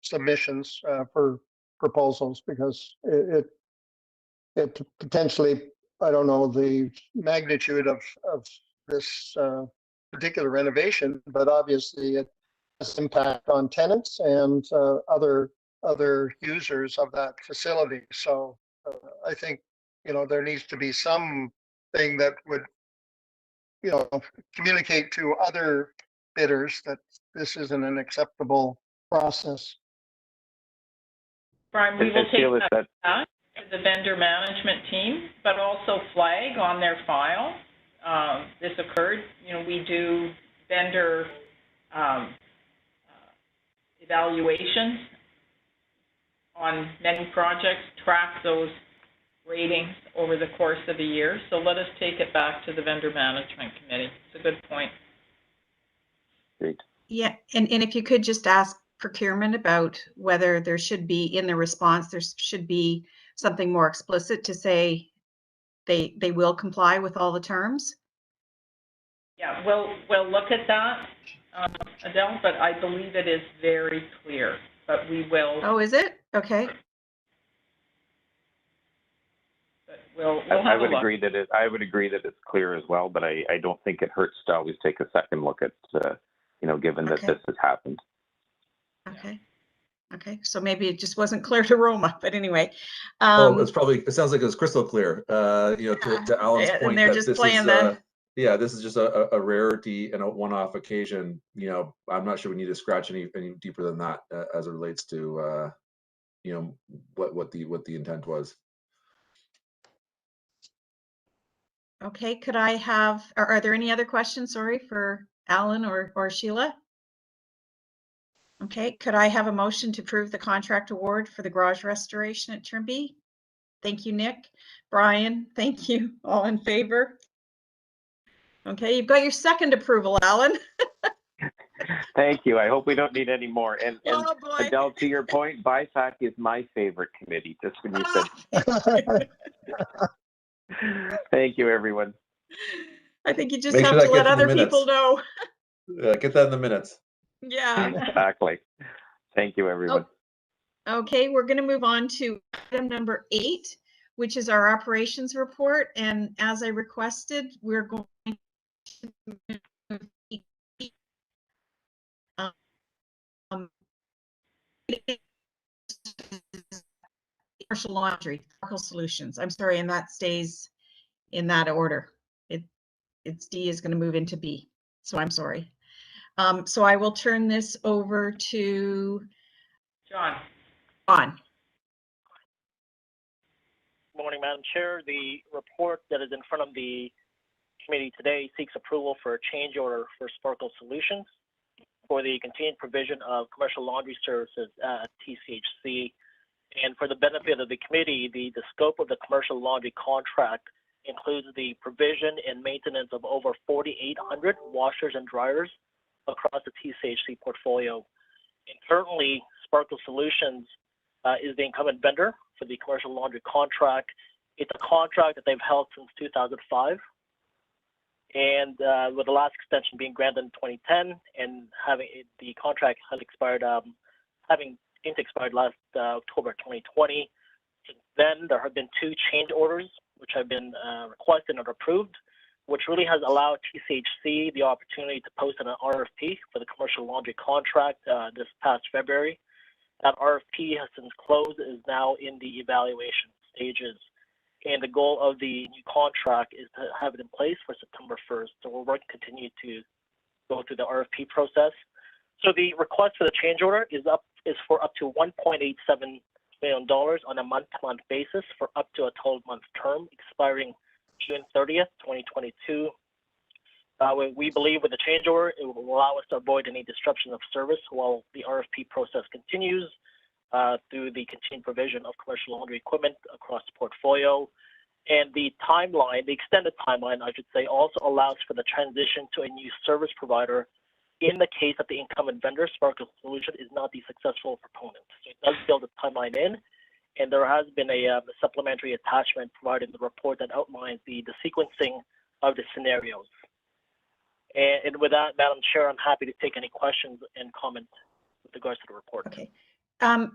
S5: submissions for proposals, because it potentially, I don't know the magnitude of this particular renovation, but obviously it has impact on tenants and other users of that facility. So I think, you know, there needs to be something that would, you know, communicate to other bidders that this isn't an acceptable process.
S6: Brian, we will take that back to the vendor management team, but also flag on their file. This occurred. You know, we do vendor evaluations on many projects, track those ratings over the course of a year. So let us take it back to the vendor management committee. It's a good point.
S7: Great.
S1: Yeah, and if you could just ask procurement about whether there should be, in the response, there should be something more explicit to say they will comply with all the terms.
S6: Yeah, we'll look at that, Adele, but I believe it is very clear, but we will.
S1: Oh, is it? Okay.
S6: But we'll
S7: I would agree that it's clear as well, but I don't think it hurts to always take a second look at, you know, given that this has happened.
S1: Okay. Okay, so maybe it just wasn't clear to Roma, but anyway.
S3: it sounds like it was crystal clear, you know, to Alan's point,
S1: and they're just playing the
S3: this is just a rarity and a one-off occasion. You know, I'm not sure we need to scratch any deeper than that as it relates to you know, what the intent was.
S1: Okay, could I have, are there any other questions, sorry, for Alan or Sheila? Okay, could I have a motion to approve the contract award for the garage restoration at Trimby? Thank you, Nick. Brian, thank you. All in favor? Okay, you've got your second approval, Alan.
S7: Thank you. I hope we don't need any more. And
S1: Oh, boy.
S7: Adele, to your point, BIFAC is my favorite committee, just when you said. Thank you, everyone.
S1: I think you just
S3: Make
S1: have
S3: sure
S1: to
S3: that
S1: let
S3: gets in the
S1: other people
S3: minutes.
S1: know.
S3: Get that in the minutes.
S1: Yeah.
S7: Exactly. Thank you, everyone.
S1: Okay, we're going to move on to item number 8, which is our operations report. And as I requested, we're going to commercial laundry, Sparkle Solutions. I'm sorry, and that stays in that order. It's D is going to move into B. So I'm sorry. So I will turn this over to
S6: John.
S1: John.
S9: Morning, Madam Chair. The report that is in front of the committee today seeks approval for a change order for Sparkle Solutions for the continued provision of commercial laundry services at TCHC. And for the benefit of the committee, the scope of the commercial laundry contract includes the provision and maintenance of over 4,800 washers and dryers across the TCHC portfolio. And currently, Sparkle Solutions is the incumbent vendor for the commercial laundry contract. It's a contract that they've held since 2005. And with the last extension being granted in 2010 and having the contract has expired, having expired last October 2020. Since then, there have been 2 change orders which have been requested and approved, which really has allowed TCHC the opportunity to post an RFP for the commercial laundry contract this past February. That RFP has since closed, is now in the evaluation stages. And the goal of the new contract is to have it in place for September 1st. So we're going to continue to go through the RFP process. So the request for the change order is for up to $1.87 million on a month-to-month basis for up to a 12-month term expiring June 30th, 2022. We believe with the change order, it will allow us to avoid any disruption of service while the RFP process continues through the continued provision of commercial laundry equipment across the portfolio. And the timeline, the extended timeline, I should say, also allows for the transition to a new service provider in the case that the incumbent vendor, Sparkle Solution, is not the successful proponent. So it does build a timeline in, and there has been a supplementary attachment provided in the report that outlines the sequencing of the scenarios. And with that, Madam Chair, I'm happy to take any questions and comments with regards to the report.
S1: Okay.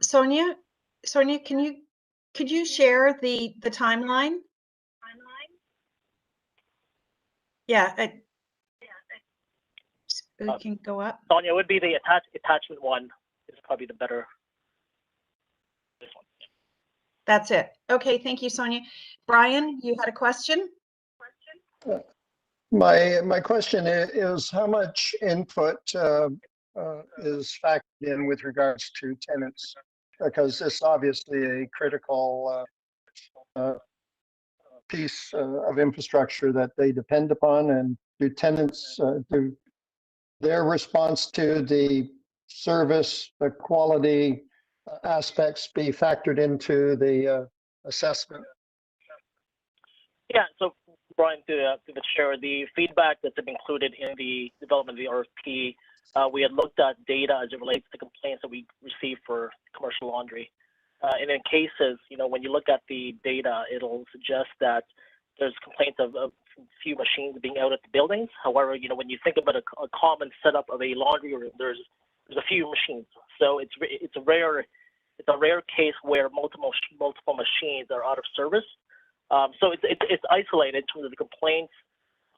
S1: Sonia, could you share the timeline? Yeah. We can go up.
S9: Sonia, would be the attachment 1 is probably the better. This one. Yeah.
S1: That's it. Okay, thank you, Sonia. Brian, you had a question?
S5: My question is how much input is factored in with regards to tenants? Because this is obviously a critical piece of infrastructure that they depend upon, and do tenants, do their response to the service, the quality aspects be factored into the assessment?
S9: Yeah, so Brian, to the chair, the feedback that's been included in the development of the RFP, we had looked at data as it relates to complaints that we received for commercial laundry. And in cases, when you look at the data, it'll suggest that there's complaints of few machines being out at the buildings. However, when you think about a common setup of a laundry room, there's a few machines. So it's a rare case where multiple machines are out of service. So it's isolated in terms of the complaints,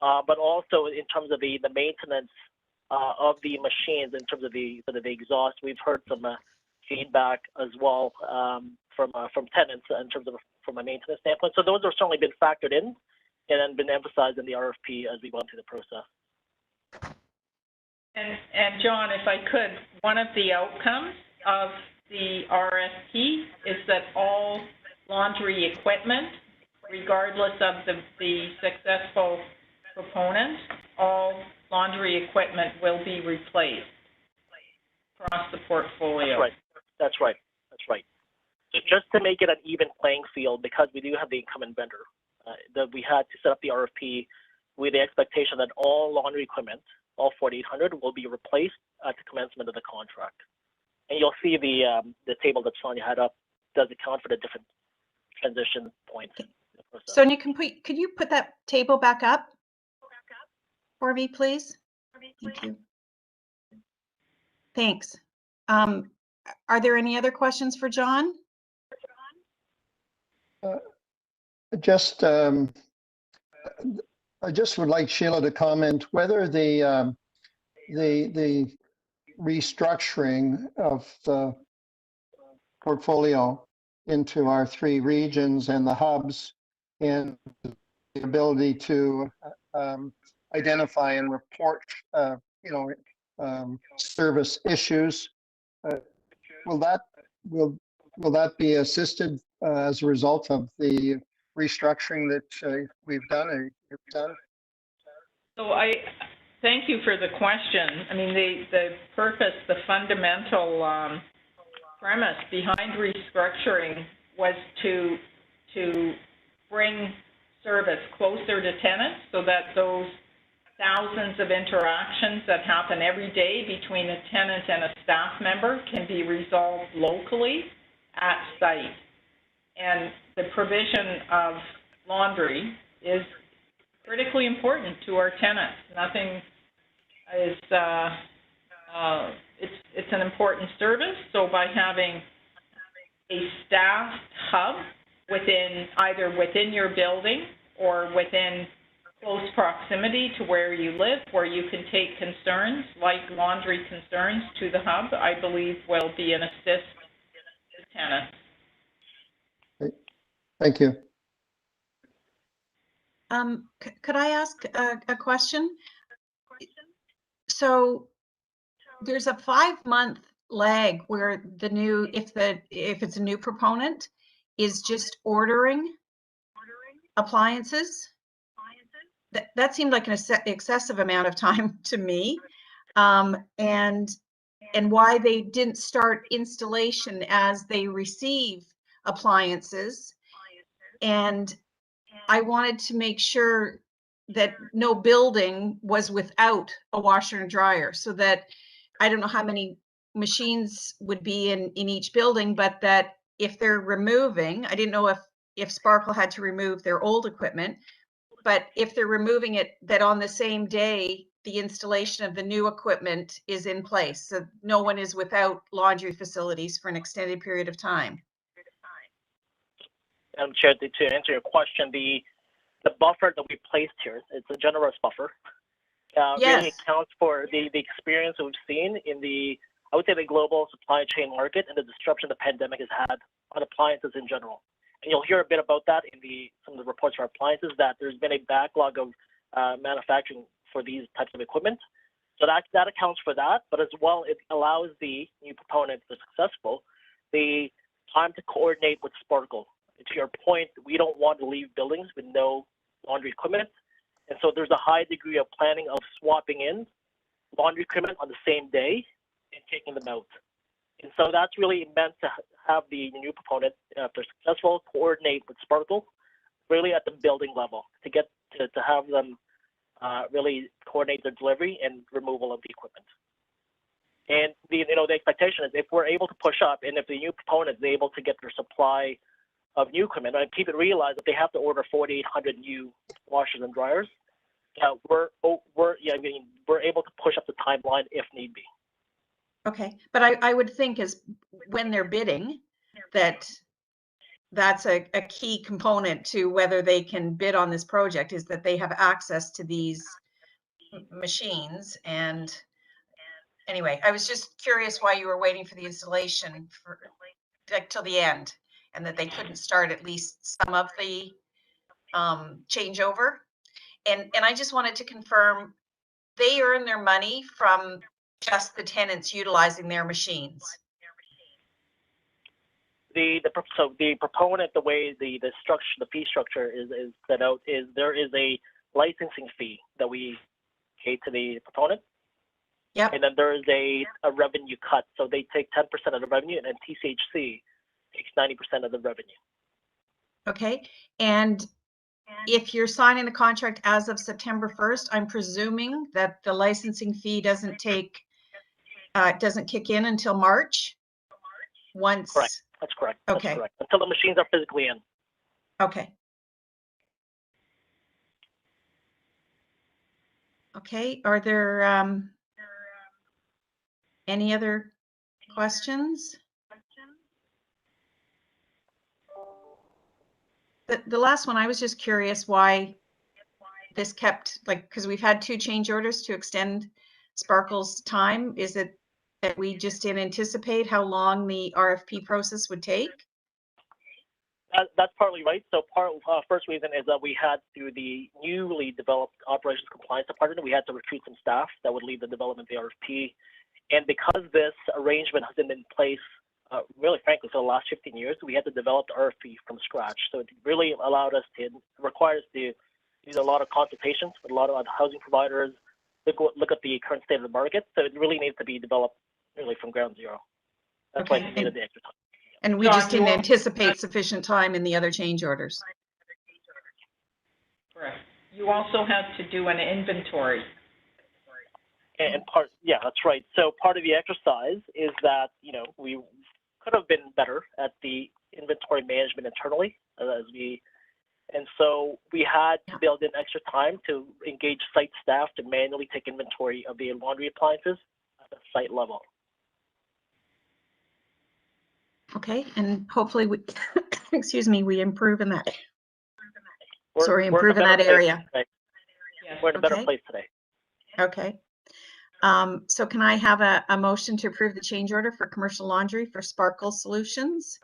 S9: but also in terms of the maintenance of the machines, in terms of the exhaust. We've heard some feedback as well from tenants in terms of from a maintenance standpoint. So those have certainly been factored in and then been emphasized in the RFP as we went through the process.
S6: And John, if I could, one of the outcomes of the RFP is that all laundry equipment regardless of the successful proponent, all laundry equipment will be replaced across the portfolio.
S9: That's right. So just to make it an even playing field, because we do have the incumbent vendor, that we had to set up the RFP with the expectation that all laundry equipment, all 4,800, will be replaced at the commencement of the contract. And you'll see the table that Sonia had up does account for the different transition points.
S1: Sonia, could you put that table back up for me, please? Thank you. Thanks. Are there any other questions for John?
S5: I just would like Sheila to comment whether the restructuring of the portfolio into our 3 regions and the hubs and the ability to identify and report, service issues, will that be assisted as a result of the restructuring that we've done or you've done?
S6: So I thank you for the question. I mean, the purpose, the fundamental premise behind restructuring was to bring service closer to tenants so that those thousands of interactions that happen every day between a tenant and a staff member can be resolved locally at site. And the provision of laundry is critically important to our tenants. Nothing is, it's an important service. So by having a staffed hub either within your building or within close proximity to where you live, where you can take concerns like laundry concerns to the hub, I believe will be an assist to tenants.
S5: Thank you.
S1: Could I ask a question? So there's a 5-month lag where the new, if it's a new proponent, is just ordering appliances. That seemed like an excessive amount of time to me, and why they didn't start installation as they receive appliances. And I wanted to make sure that no building was without a washer and dryer, so that I don't know how many machines would be in each building, but that if they're removing, I didn't know if Sparkle had to remove their old equipment, but if they're removing it, that on the same day, the installation of the new equipment is in place. So no one is without laundry facilities for an extended period of time.
S9: Chair, to answer your question, the buffer that we placed here, it's a generous buffer. Really accounts for the experience that we've seen in I would say the global supply chain market and the disruption the pandemic has had on appliances in general. And you'll hear a bit about that in some of the reports for appliances, that there's been a backlog of manufacturing for these types of equipment. So that accounts for that, but as well, it allows the new proponent, if they're successful, the time to coordinate with Sparkle. To your point, we don't want to leave buildings with no laundry equipment. And so there's a high degree of planning of swapping in laundry equipment on the same day and taking them out. And so that's really meant to have the new proponent, if they're successful, coordinate with Sparkle really at the building level to get to have them really coordinate their delivery and removal of the equipment. And the expectation is if we're able to push up and if the new proponent is able to get their supply of new equipment, and people realize that they have to order 4,800 new washers and dryers, we're able to push up the timeline if need be.
S1: Okay, but I would think as when they're bidding, that's a key component to whether they can bid on this project, is that they have access to these machines. And anyway, I was just curious why you were waiting for the installation for like till the end, and that they couldn't start at least some of the changeover. And I just wanted to confirm they earn their money from just the tenants utilizing their machines.
S9: So the proponent, the way the structure, the fee structure is set out, is there is a licensing fee that we pay to the proponent.
S1: Yep.
S9: And then there is a revenue cut. So they take 10% of the revenue, and then TCHC takes 90% of the revenue.
S1: Okay. And if you're signing the contract as of September 1st, I'm presuming that the licensing fee doesn't kick in until March. Once.
S9: Correct. That's correct.
S1: Okay.
S9: That's correct. Until the machines are physically in.
S1: Okay. Okay. Are there any other questions? The last one, I was just curious why this kept, like, because we've had 2 change orders to extend Sparkle's time. Is it that we just didn't anticipate how long the RFP process would take?
S9: That's partly right. So first reason is that we had, through the newly developed operations compliance department, we had to recruit some staff that would lead the development of the RFP. And because this arrangement has been in place, really frankly, for the last 15 years, we had to develop the RFP from scratch. So it really required us to do a lot of consultations with a lot of housing providers, look at the current state of the market. So it really needed to be developed really from ground zero. That's why it needed the extra time.
S1: And we just didn't anticipate sufficient time in the other change orders.
S6: Correct. You also had to do an inventory.
S9: And yeah, that's right. So part of the exercise is that, we could have been better at the inventory management internally, and so we had to build in extra time to engage site staff to manually take inventory of the laundry appliances at the site level.
S1: Okay, and hopefully we, excuse me, we improve in that.
S9: Improve in
S1: that area.
S6: Yes.
S9: We're in a better place today.
S1: Okay. So can I have a motion to approve the change order for commercial laundry for Sparkle Solutions?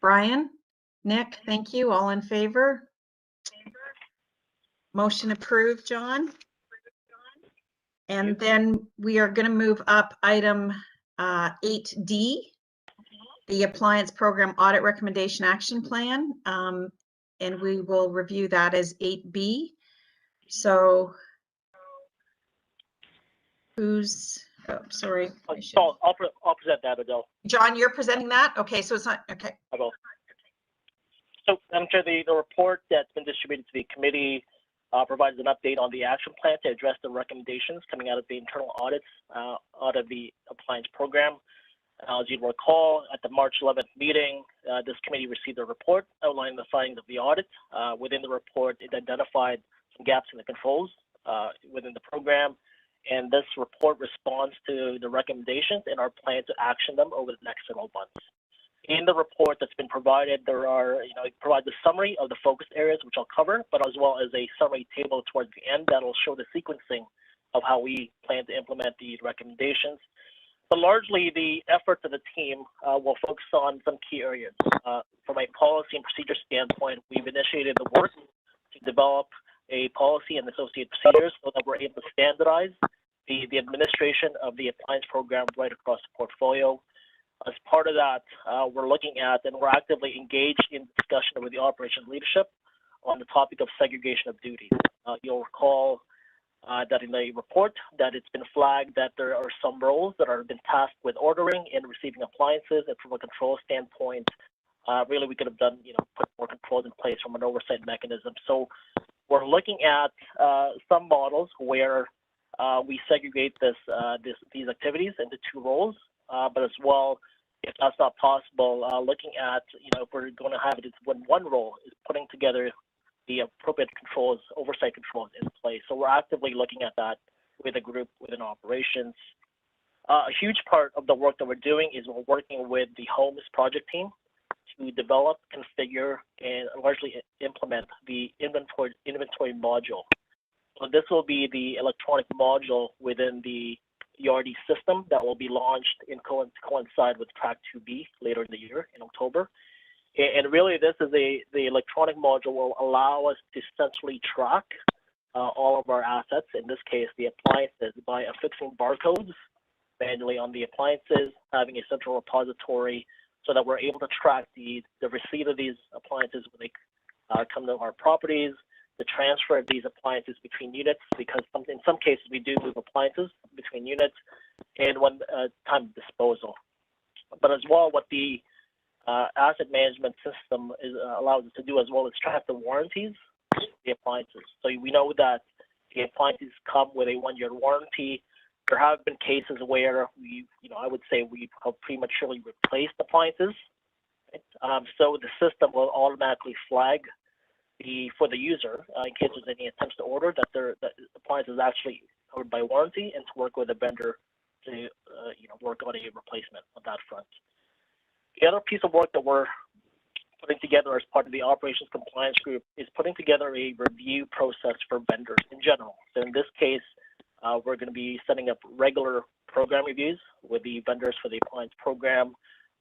S1: Brian, Nick, thank you. All in favor? Motion approved, John. And then we are going to move up item 8D, the Appliance Program Audit Recommendation Action Plan, and we will review that as 8B. So who's, oh, sorry.
S9: I'll present that, Adele.
S1: John, you're presenting that? Okay, so it's not, okay.
S9: I will. So I'm sure the report that's been distributed to the committee provides an update on the action plan to address the recommendations coming out of the internal audits out of the Appliance program. As you'd recall, at the March 11th meeting, this committee received a report outlining the findings of the audit. Within the report, it identified some gaps in the controls within the program, and this report responds to the recommendations and our plan to action them over the next several months. In the report that's been provided, there are, it provides a summary of the focus areas, which I'll cover, but as well as a summary table towards the end that will show the sequencing of how we plan to implement the recommendations. But largely, the efforts of the team will focus on some key areas. From a policy and procedure standpoint, we've initiated the work to develop a policy and associated procedures so that we're able to standardize the administration of the appliance program right across the portfolio. As part of that, we're looking at and we're actively engaged in discussion with the operations leadership on the topic of segregation of duties. You'll recall that in the report that it's been flagged that there are some roles that are been tasked with ordering and receiving appliances, and from a control standpoint, really we could have done, put more controls in place from an oversight mechanism. So we're looking at some models where we segregate these activities into 2 roles, but as well, if that's not possible, looking at, if we're going to have it in one role, is putting together the appropriate controls, oversight controls in place. So we're actively looking at that with a group within operations. A huge part of the work that we're doing is we're working with the Homes project team to develop, configure, and largely implement the inventory module. So this will be the electronic module within the ERD system that will be launched to coincide with Track 2B later in the year in October. And really, this is the electronic module will allow us to centrally track all of our assets, in this case, the appliances, by affixing barcodes manually on the appliances, having a central repository so that we're able to track the receipt of these appliances when they come to our properties, the transfer of these appliances between units, because in some cases we do move appliances between units, and when time of disposal. But as well, what the asset management system allows us to do as well is track the warranties of the appliances. So we know that the appliances come with a 1-year warranty. There have been cases where I would say we have prematurely replaced appliances. Right? So the system will automatically flag for the user in case there's any attempts to order that the appliance is actually covered by warranty, and to work with a vendor to work on a replacement on that front. The other piece of work that we're putting together as part of the operations compliance group is putting together a review process for vendors in general. So in this case, we're going to be setting up regular program reviews with the vendors for the appliance program.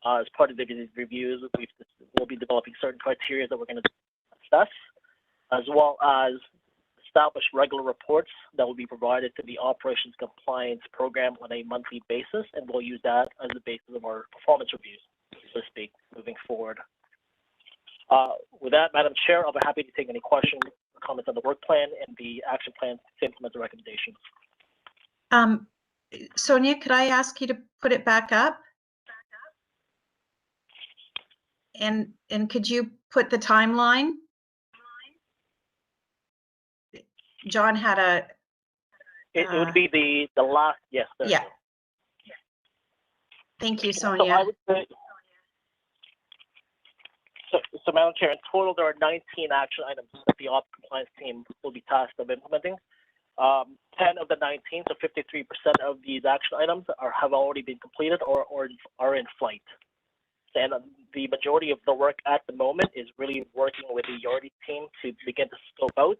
S9: As part of these reviews, we'll be developing certain criteria that we're going to assess, as well as establish regular reports that will be provided to the operations compliance program on a monthly basis, and we'll use that as the basis of our performance reviews, so to speak, moving forward. With that, Madam Chair, I'll be happy to take any questions or comments on the work plan and the action plan to implement the recommendations.
S1: Sonia, could I ask you to put it back up? And could you put the timeline? John had a.
S9: It would be the last, yes.
S1: Yeah. Thank you, Sonia.
S9: So I would say, so Madam Chair, in total, there are 19 action items that the Ops Compliance team will be tasked of implementing. 10 of the 19, so 53% of these action items have already been completed or are in flight. And the majority of the work at the moment is really working with the Audit team to begin to scope out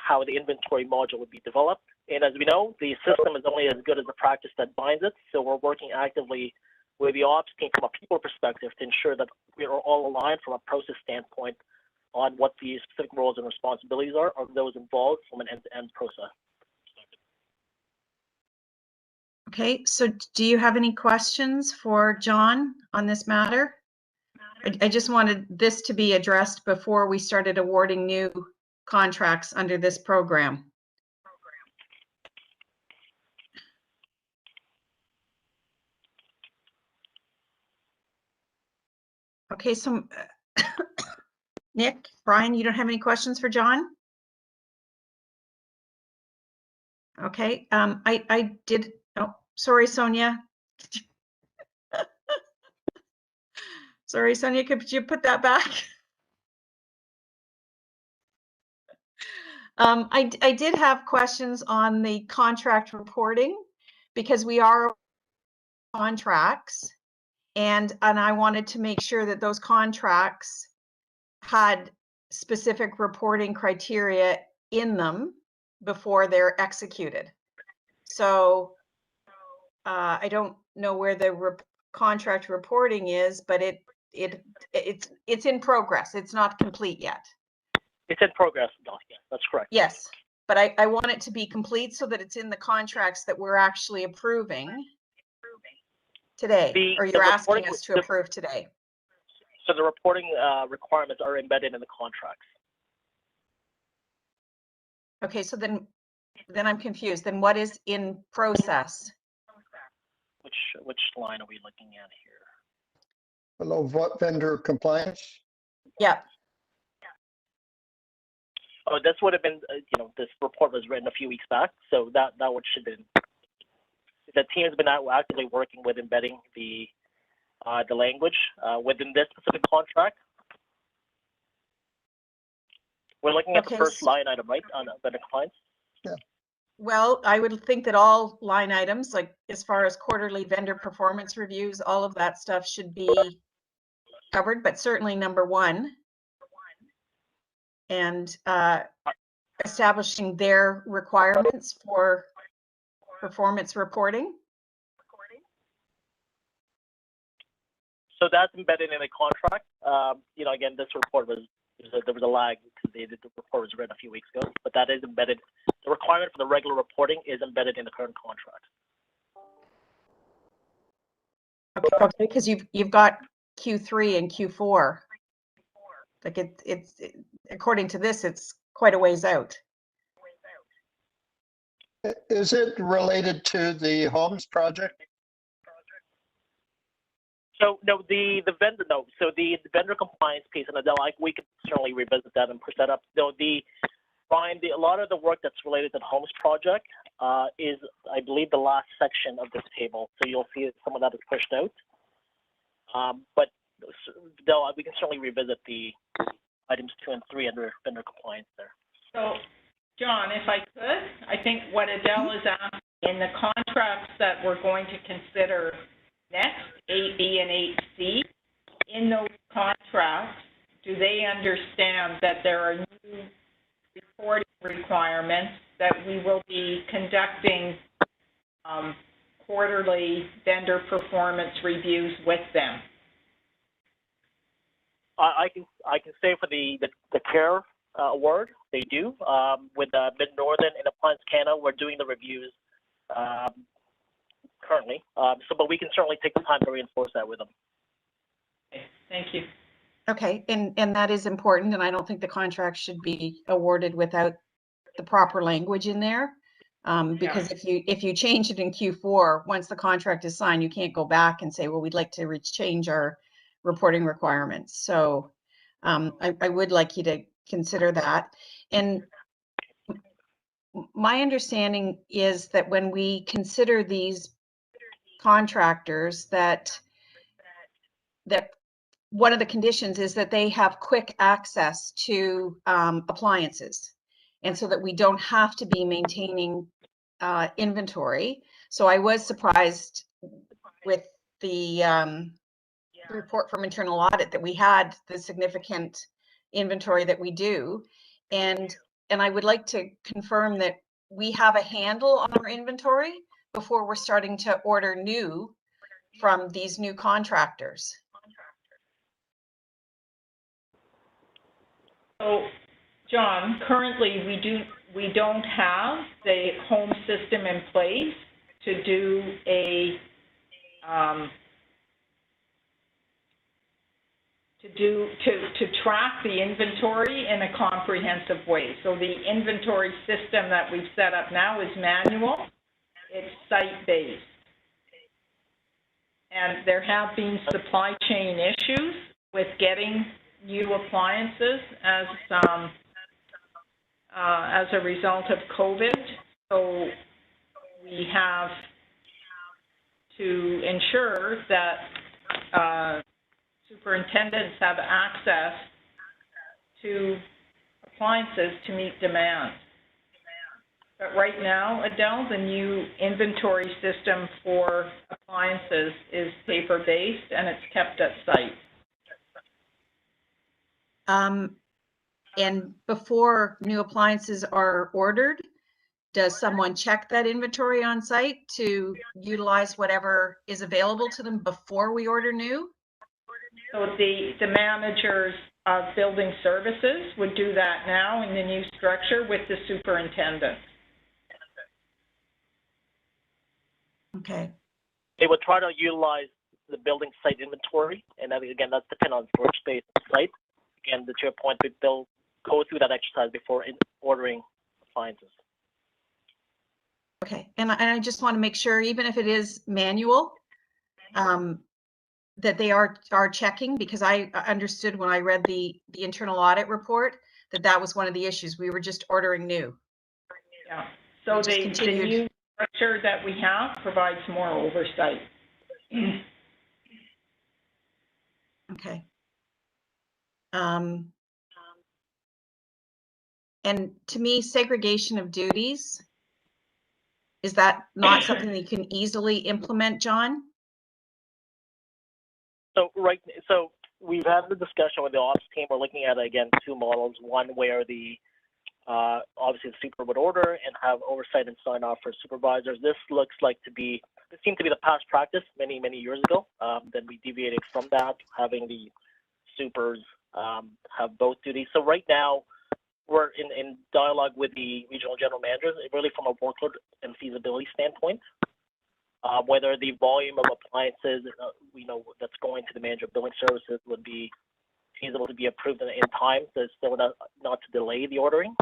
S9: how the inventory module would be developed. And as we know, the system is only as good as the practice that binds it. So we're working actively with the ops team from a people perspective to ensure that we are all aligned from a process standpoint on what the specific roles and responsibilities are of those involved from an end-to-end process.
S1: Okay, so do you have any questions for John on this matter? I just wanted this to be addressed before we started awarding new contracts under this program. Okay, so Nick, Brian, you don't have any questions for John? Okay, I did, oh, sorry, Sonia. Sorry, Sonia, could you put that back? I did have questions on the contract reporting because we are contracts, and I wanted to make sure that those contracts had specific reporting criteria in them before they're executed. So I don't know where the contract reporting is, but it's in progress. It's not complete yet.
S9: It's in progress, yeah, that's correct.
S1: Yes, but I want it to be complete so that it's in the contracts that we're actually approving today, or you're asking us to approve today.
S9: So the reporting requirements are embedded in the contracts.
S1: Okay, so then I'm confused. Then what is in process?
S9: Which line are we looking at here?
S5: Below vendor compliance?
S1: Yeah.
S9: Oh, this would have been, this report was written a few weeks back, so that would should have been. The team has been actively working with embedding the language within this specific contract. We're looking at the first line item, right, on vendor compliance?
S5: Yeah.
S1: Well, I would think that all line items, like as far as quarterly vendor performance reviews, all of that stuff should be covered, but certainly number one. And establishing their requirements for performance reporting.
S9: So that's embedded in a contract. Again, this report there was a lag because the report was written a few weeks ago, but that is embedded. The requirement for the regular reporting is embedded in the current contract.
S1: Okay, because you've got Q3 and Q4. Like it's according to this, it's quite a ways out.
S5: Is it related to the Homes project?
S9: So no, the vendor no. So the vendor compliance piece, and like we could certainly revisit that and push that up. So Brian, a lot of the work that's related to the Homes project is, I believe, the last section of this table. So you'll see that some of that is pushed out. But Del, we can certainly revisit the items 2 and 3 under vendor compliance there.
S6: So, John, if I could, I think what Adele is asking, in the contracts that we're going to consider next, 8B and 8C, in those contracts, do they understand that there are new reporting requirements, that we will be conducting quarterly vendor performance reviews with them?
S9: I can say for the CARE award, they do. With Mid-Northern and Appliance Canada, we're doing the reviews currently. But we can certainly take the time to reinforce that with them.
S6: Okay, thank you.
S1: Okay, and that is important, and I don't think the contract should be awarded without the proper language in there. Because if you change it in Q4, once the contract is signed, you can't go back and say, well, we'd like to change our reporting requirements. So I would like you to consider that. And my understanding is that when we consider these contractors, that one of the conditions is that they have quick access to appliances, and so that we don't have to be maintaining inventory. So I was surprised with the report from internal audit that we had the significant inventory that we do, and I would like to confirm that we have a handle on our inventory before we're starting to order new from these new contractors. So, John, currently we don't have the home system in place to do a to track the inventory in a comprehensive way. So the inventory system that we've set up now is manual. It's site-based. And there have been supply chain issues with getting new appliances as a result of COVID. So we have to ensure that superintendents have access to appliances to meet demand. But right now, Adele, the new inventory system for appliances is paper-based and it's kept at site. And before new appliances are ordered, does someone check that inventory on site to utilize whatever is available to them before we order new? So the managers of building services would do that now in the new structure with the superintendent. Okay.
S9: They would try to utilize the building site inventory, and that, again, that's dependent on storage space on site. Again, to your point, they'll go through that exercise before ordering appliances.
S1: Okay, and I just want to make sure, even if it is manual, that they are checking, because I understood when I read the internal audit report that was one of the issues. We were just ordering new. Yeah. So the new structure that we have provides more oversight. Okay. And to me, segregation of duties, is that not something that you can easily implement, John?
S9: So we've had the discussion with the ops team. We're looking at, again, two models. One where the obviously the super would order and have oversight and sign off for supervisors. This seemed to be the past practice many years ago. Then we deviated from that, having the supers have both duties. So right now we're in dialogue with the regional general managers, really from a workload and feasibility standpoint. whether the volume of appliances, that's going to the manager of building services would be feasible to be approved in time, so not to delay the ordering.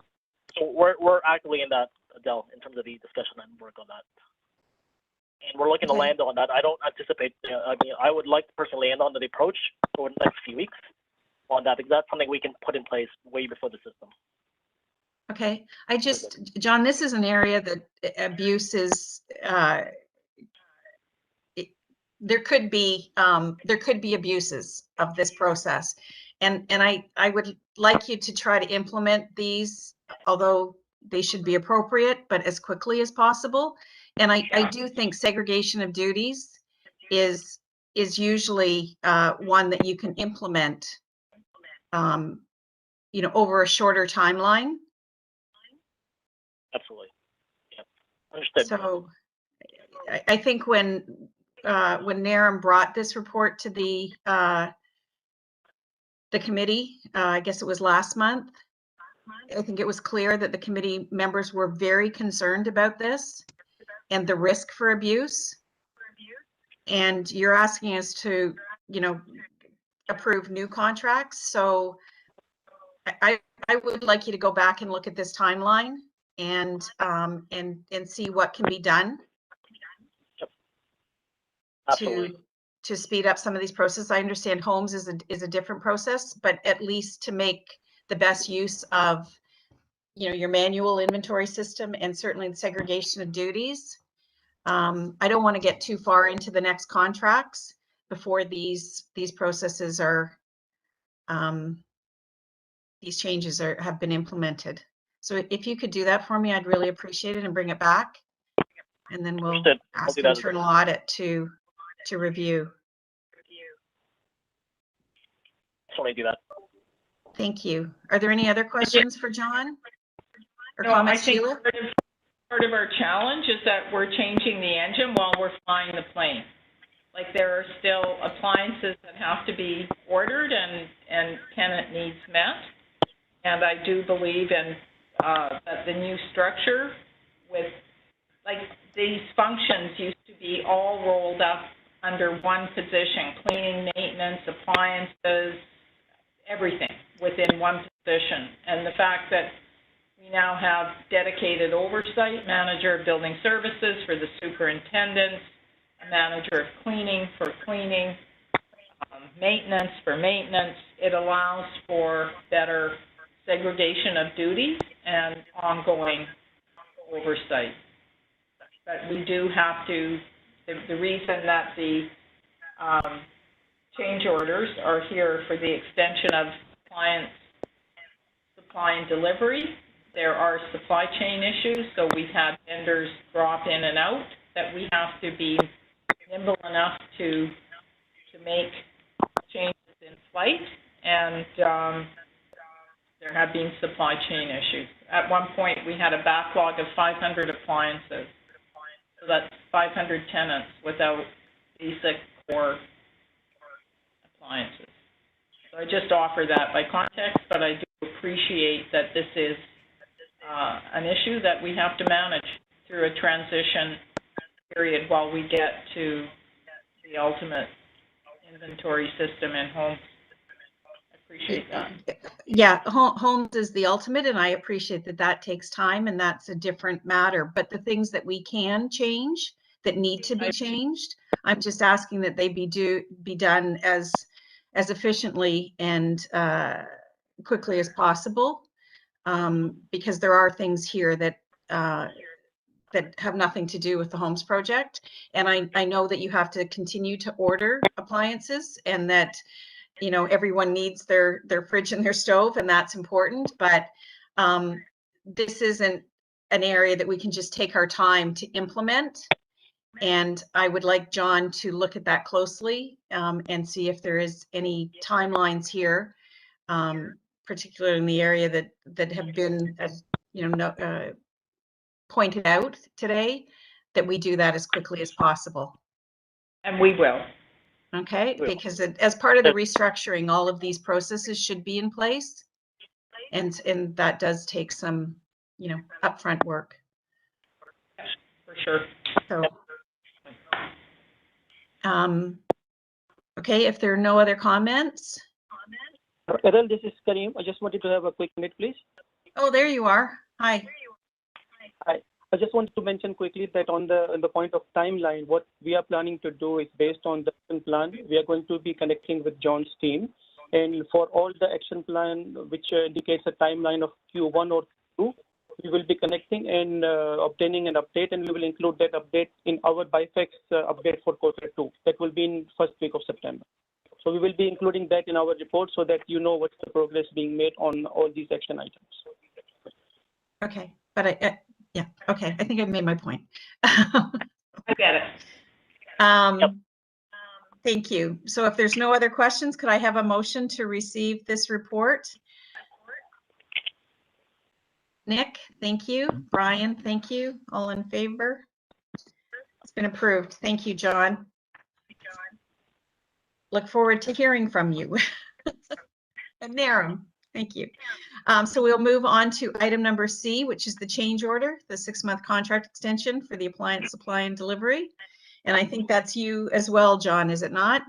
S9: So we're actively in that, Adele, in terms of the discussion and work on that. And we're looking to land on that. I don't anticipate, I would like to personally land on the approach over the next few weeks on that, because that's something we can put in place way before the system.
S1: Okay, John, this is an area that abuse is, there could be abuses of this process. And I would like you to try to implement these, although they should be appropriate, but as quickly as possible. And I do think segregation of duties is usually one that you can implement, over a shorter timeline.
S9: Absolutely. Yeah. Understood.
S1: So I think when NARM brought this report to the committee, I guess it was last month, I think it was clear that the committee members were very concerned about this and the risk for abuse. And you're asking us to, approve new contracts. So I would like you to go back and look at this timeline and see what can be done to speed up some of these processes. I understand homes is a different process, but at least to make the best use of, your manual inventory system and certainly the segregation of duties. I don't want to get too far into the next contracts before these processes are, these changes have been implemented. So if you could do that for me, I'd really appreciate it and bring it back. And then we'll ask internal audit to review.
S9: Definitely do that.
S1: Thank you. Are there any other questions for John? Or
S6: no,
S1: comments,
S6: I think
S1: Sheila?
S6: part of our challenge is that we're changing the engine while we're flying the plane. Like there are still appliances that have to be ordered and tenant needs met. And I do believe in that the new structure with, like, these functions used to be all rolled up under one position: cleaning, maintenance, appliances, everything within one position. And the fact that we now have dedicated oversight, manager of building services for the superintendent, a manager of cleaning for cleaning, maintenance for maintenance, it allows for better segregation of duties and ongoing oversight. But we do have to, the reason that the change orders are here for the extension of client supply and delivery, there are supply chain issues, so we've had vendors drop in and out that we have to be nimble enough to make changes in flight, and there have been supply chain issues. At one point, we had a backlog of 500 appliances, so that's 500 tenants without basic core appliances. So I just offer that by context, but I do appreciate that this is an issue that we have to manage through a transition period while we get to the ultimate inventory system in homes. I appreciate that.
S1: Yeah, homes is the ultimate, and I appreciate that takes time, and that's a different matter. But the things that we can change, that need to be changed, I'm just asking that they be done as efficiently and quickly as possible, because there are things here that have nothing to do with the homes project. And I know that you have to continue to order appliances, and that everyone needs their fridge and their stove, and that's important. But this isn't an area that we can just take our time to implement. And I would like John to look at that closely and see if there is any timelines here, particularly in the area that have been, pointed out today, that we do that as quickly as possible.
S6: And we will.
S1: Okay, because as part of the restructuring, all of these processes should be in place, and that does take some, upfront work.
S6: For sure.
S1: So, Okay, if there are no other comments.
S10: Errol, this is Kareem. I just wanted to have a quick minute, please.
S1: Oh, there you are. Hi.
S10: I just wanted to mention quickly that on the point of timeline, what we are planning to do is based on the action plan. We are going to be connecting with John's team, and for all the action plan, which indicates a timeline of Q1 or Q2, we will be connecting and obtaining an update, and we will include that update in our BIFAC update for quarter 2. That will be in first week of September. So we will be including that in our report so that you know what's the progress being made on all these action items.
S1: Okay, but yeah, okay, I think I made my point.
S6: I get it.
S9: Yep.
S1: Thank you. So if there's no other questions, could I have a motion to receive this report? Nick, thank you. Brian, thank you. All in favor? It's been approved. Thank you, John. Look forward to hearing from you. And Naram, thank you. So we'll move on to item number C, which is the change order, the 6-month contract extension for the appliance supply and delivery. And I think that's you as well, John, is it not?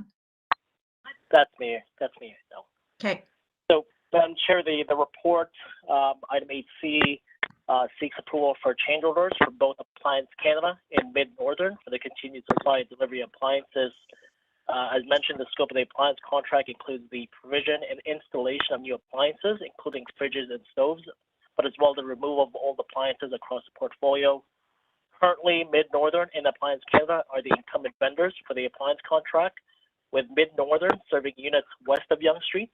S9: That's me. That's me. No.
S1: Okay.
S9: So, Madam Chair, the report, item 8C, seeks approval for change orders for both Appliance Canada and Mid-Northern for the continued supply and delivery of appliances. As mentioned, the scope of the appliance contract includes the provision and installation of new appliances, including fridges and stoves, but as well the removal of old appliances across the portfolio. Currently, Mid-Northern and Appliance Canada are the incumbent vendors for the appliance contract, with Mid-Northern serving units west of Yonge Street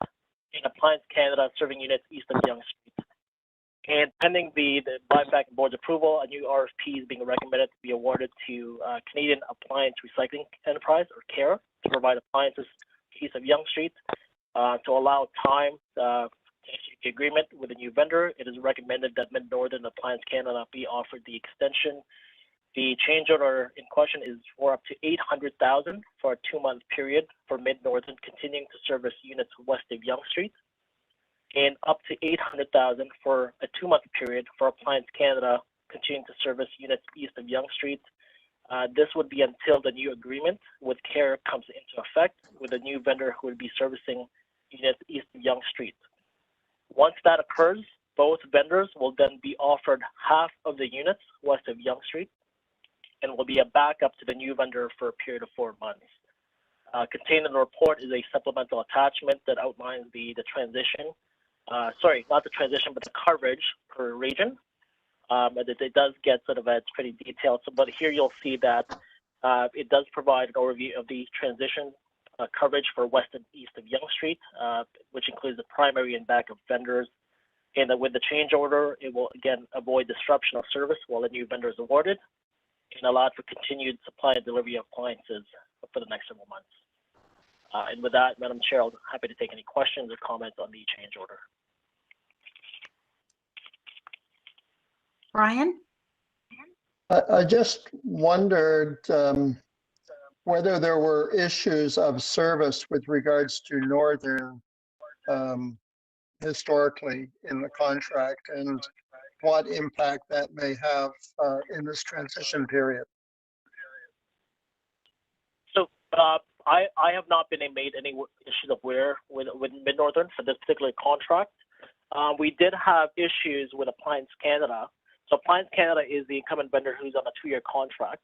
S9: and Appliance Canada serving units east of Yonge Street. And pending the BIFAC Board's approval, a new RFP is being recommended to be awarded to Canadian Appliance Recycling Enterprise, or CARE, to provide appliances east of Yonge Street. To allow time to execute the agreement with a new vendor, it is recommended that Mid-Northern Appliance Canada be offered the extension. The change order in question is for up to $800,000 for a 2-month period for Mid-Northern continuing to service units west of Yonge Street, and up to $800,000 for a 2-month period for Appliance Canada continuing to service units east of Yonge Street. This would be until the new agreement with CARE comes into effect with a new vendor who would be servicing units east of Yonge Street. Once that occurs, both vendors will then be offered half of the units west of Yonge Street and will be a backup to the new vendor for a period of 4 months. Contained in the report is a supplemental attachment that outlines the transition. Sorry, not the transition, but the coverage per region. It does get sort of, it's pretty detailed. So, but here you'll see that it does provide an overview of the transition coverage for west and east of Yonge Street, which includes the primary and backup vendors. And with the change order, it will again avoid disruption of service while the new vendor is awarded, and allow for continued supply and delivery of appliances for the next several months. And with that, Madam Chair, I'm happy to take any questions or comments on the change order.
S1: Brian?
S5: I just wondered whether there were issues of service with regards to Northern historically in the contract, and what impact that may have in this transition period.
S9: So I have not been made any issues of aware with Mid-Northern for this particular contract. We did have issues with Appliance Canada. So Appliance Canada is the incumbent vendor who's on a 2-year contract.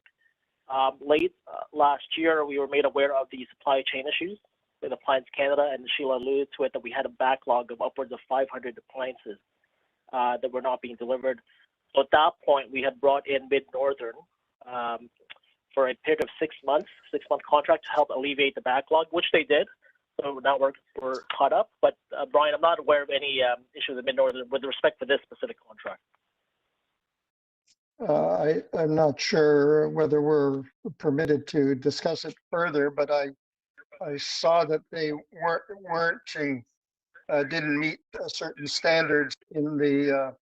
S9: Late last year, we were made aware of the supply chain issues with Appliance Canada, and Sheila alluded to it that we had a backlog of upwards of 500 appliances that were not being delivered. So at that point, we had brought in Mid-Northern for a period of 6 months, 6-month contract to help alleviate the backlog, which they did. So now we're caught up. But Brian, I'm not aware of any issues with Mid-Northern with respect to this specific contract.
S5: I'm not sure whether we're permitted to discuss it further, but I saw that they didn't meet certain standards in the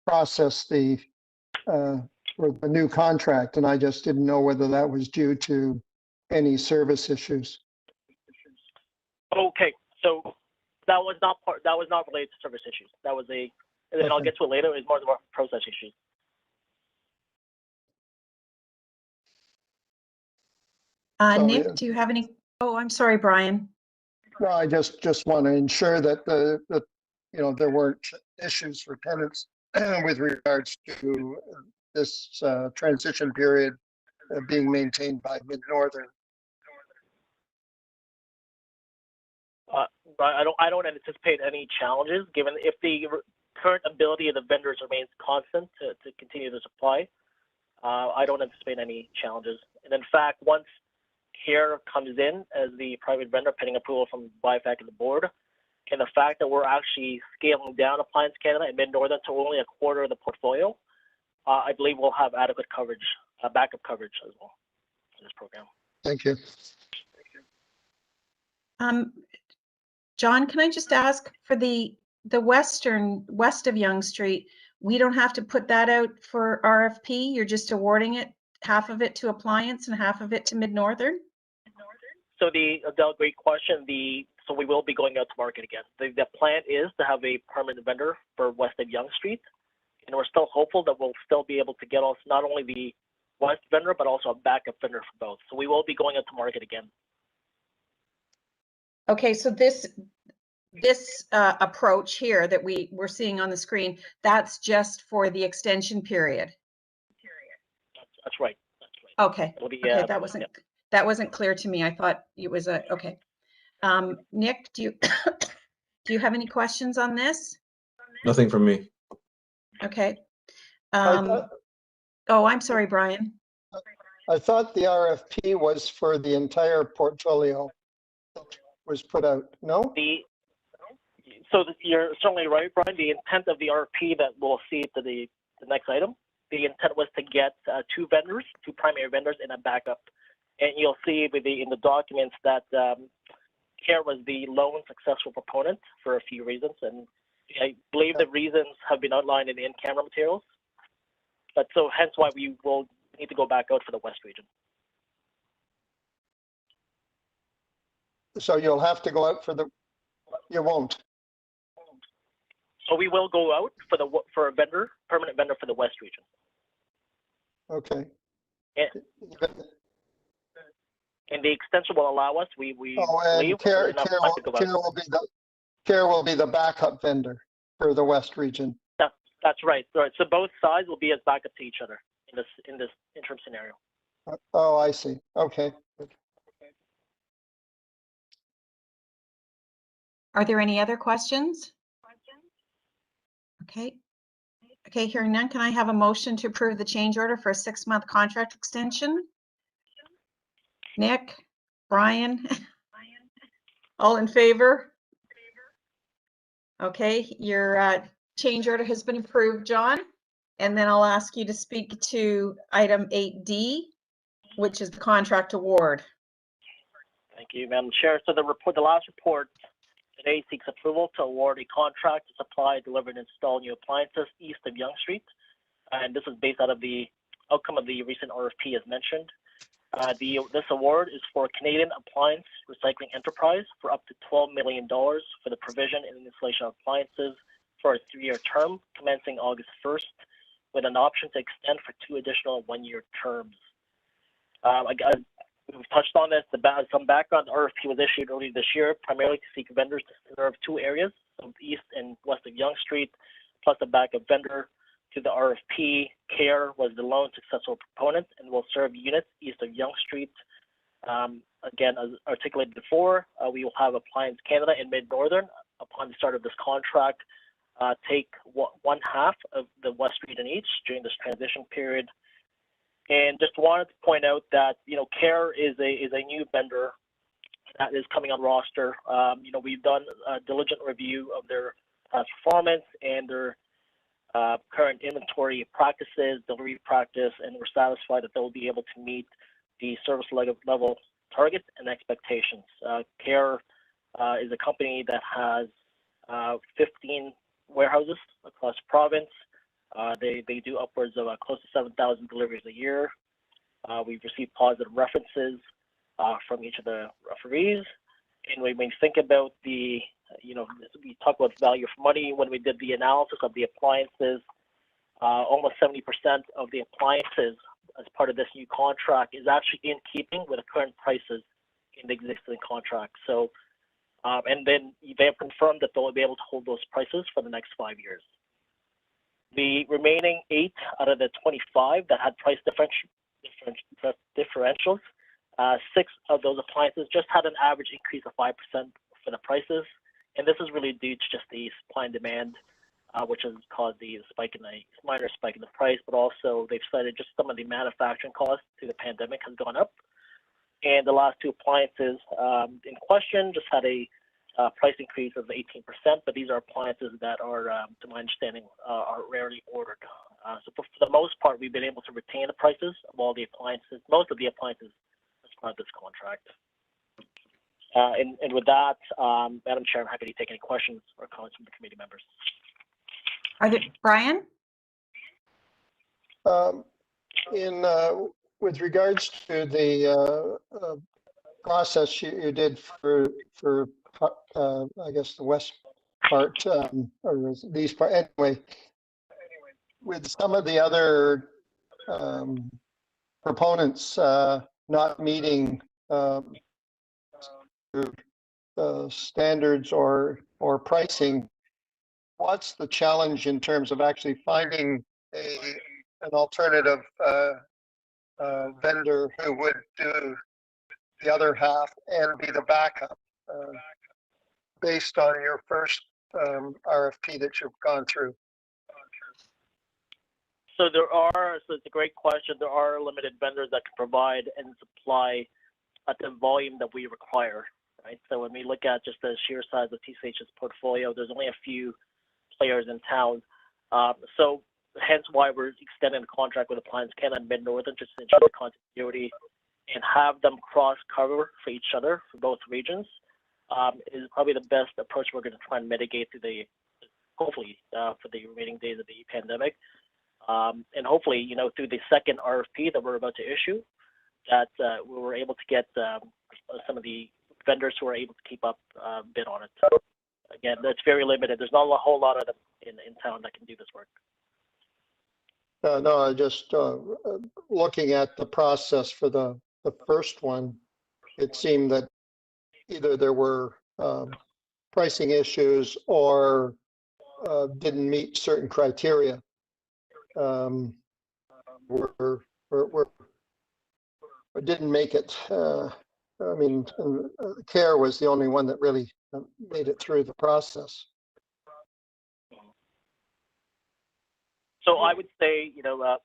S5: process for the new contract, and I just didn't know whether that was due to any service issues.
S9: Okay, so that was not related to service issues. That was and then I'll get to it later. It's more of a process issue.
S5: So,
S1: Nick, do you have any? Oh, I'm sorry, Brian.
S5: No, I just want to ensure that there weren't issues for tenants with regards to this transition period being maintained by Mid-Northern.
S9: I don't anticipate any challenges given if the current ability of the vendors remains constant to continue to supply. I don't anticipate any challenges. And in fact, once CARE comes in as the private vendor pending approval from BIFAC and the board, and the fact that we're actually scaling down Appliance Canada and Mid-Northern to only a quarter of the portfolio, I believe we'll have adequate coverage, backup coverage as well in this program.
S5: Thank you.
S1: John, can I just ask for the west of Yonge Street, we don't have to put that out for RFP? You're just awarding it, half of it to Appliance and half of it to Mid-Northern?
S9: So Adele, great question. So we will be going out to market again. The plan is to have a permanent vendor for west of Yonge Street, and we're still hopeful that we'll still be able to get us not only the west vendor but also a backup vendor for both. So we will be going out to market again.
S1: Okay, so this approach here that we're seeing on the screen, that's just for the extension period.
S9: That's right. That's right.
S1: Okay.
S9: Be,
S1: okay, that wasn't clear to me. I thought it was okay. Nick, do you have any questions on this?
S3: Nothing from me.
S1: Okay.
S5: Oh,
S1: I'm sorry, Brian.
S5: I thought the RFP was for the entire portfolio that was put out. No?
S9: You're certainly right, Brian. The intent of the RFP that we'll see to the next item, the intent was to get two primary vendors, and a backup. And you'll see in the documents that CARE was the lone successful proponent for a few reasons, and I believe the reasons have been outlined in the in-camera materials. But so hence why we will need to go back out for the West region.
S5: So you'll have to go out you won't.
S9: So we will go out for a permanent vendor for the West region.
S5: Okay.
S9: And the extension will allow us. We
S5: and CARE will be the backup vendor for the West region.
S9: That's right. Right. So both sides will be as backup to each other in this interim scenario.
S5: Oh, I see. Okay.
S1: Are there any other questions? Okay. Okay, hearing none, can I have a motion to approve the change order for a 6-month contract extension? Nick, Brian, all in favor? Okay, your change order has been approved, John. And then I'll ask you to speak to item 8D, which is the contract award.
S9: Thank you, Madam Chair. So the last report today seeks approval to award a contract to supply, deliver, and install new appliances east of Yonge Street. And this is based out of the outcome of the recent RFP as mentioned. This award is for Canadian Appliance Recycling Enterprise for up to $12 million for the provision and installation of appliances for a 3-year term commencing August 1st with an option to extend for 2 additional 1-year terms. We've touched on this. Some background. The RFP was issued earlier this year, primarily to seek vendors to serve 2 areas, east and west of Yonge Street, plus a backup vendor to the RFP. CARE was the lone successful proponent and will serve units east of Yonge Street. Again, as articulated before, we will have Appliance Canada and Mid-Northern upon the start of this contract take 1/2 of the West region each during this transition period. And just wanted to point out that, CARE is a new vendor that is coming on roster. We've done a diligent review of their past performance and their current inventory practices, delivery practice, and we're satisfied that they'll be able to meet the service level targets and expectations. CARE is a company that has 15 warehouses across the province. They do upwards of close to 7,000 deliveries a year. We've received positive references from each of the referees. And when we think about we talk about value for money. When we did the analysis of the appliances, almost 70% of the appliances as part of this new contract is actually in keeping with the current prices in the existing contract. So, and then they have confirmed that they'll be able to hold those prices for the next 5 years. The remaining 8 out of the 25 that had price differentials, 6 of those appliances just had an average increase of 5% for the prices. And this is really due to just the supply and demand, which has caused the minor spike in the price, but also they've cited just some of the manufacturing costs through the pandemic has gone up. And the last 2 appliances in question just had a price increase of 18%, but these are appliances that are, to my understanding, are rarely ordered. So for the most part, we've been able to retain the prices of all the appliances, most of the appliances as part of this contract. And with that, Madam Chair, I'm happy to take any questions or comments from the committee members.
S1: Are there, Brian?
S5: With regards to the process you did for I guess the west part or these part anyway, with some of the other proponents not meeting standards or pricing, what's the challenge in terms of actually finding an alternative vendor who would do the other half and be the backup based on your first RFP that you've gone through?
S9: So it's a great question. There are limited vendors that can provide and supply at the volume that we require, right? So when we look at just the sheer size of TCH's portfolio, there's only a few players in town. So hence why we're extending the contract with Appliance Canada and Mid-Northern, just to ensure continuity and have them cross cover for each other for both regions is probably the best approach we're going to try and mitigate through hopefully for the remaining days of the pandemic. And hopefully, through the second RFP that we're about to issue, that we were able to get some of the vendors who are able to keep up bid on it. So again, that's very limited. There's not a whole lot of them in town that can do this work.
S5: No, I just looking at the process for the first one, it seemed that either there were pricing issues or didn't meet certain criteria. Didn't make it. I mean, CARE was the only one that really made it through the process.
S9: So I would say, go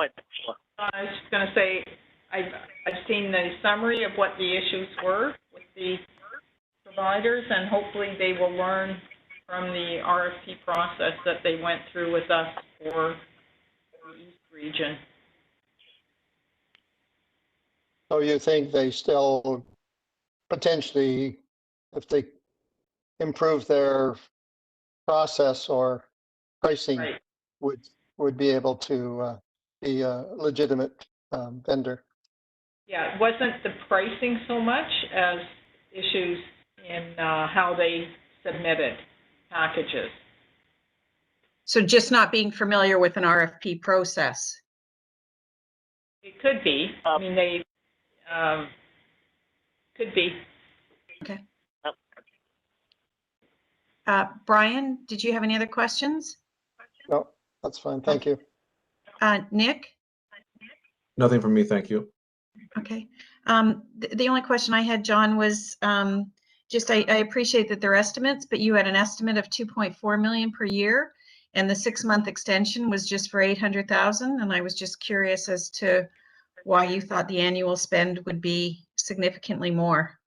S9: ahead, Sheila.
S6: I was just going to say, I've seen the summary of what the issues were with the providers, and hopefully they will learn from the RFP process that they went through with us for the East region.
S5: So you think they still potentially, if they improve their process or pricing,
S6: Right.
S5: would be able to be a legitimate vendor?
S6: Yeah, it wasn't the pricing so much as issues in how they submitted packages.
S1: So just not being familiar with an RFP process.
S6: It could be. I mean, they could be.
S1: Okay. Brian, did you have any other questions?
S5: No, that's fine. Thank you.
S1: Nick?
S3: Nothing from me, thank you.
S1: Okay. The only question I had, John, was just I appreciate that they're estimates, but you had an estimate of 2.4 million per year, and the 6-month extension was just for 800,000. And I was just curious as to why you thought the annual spend would be significantly more.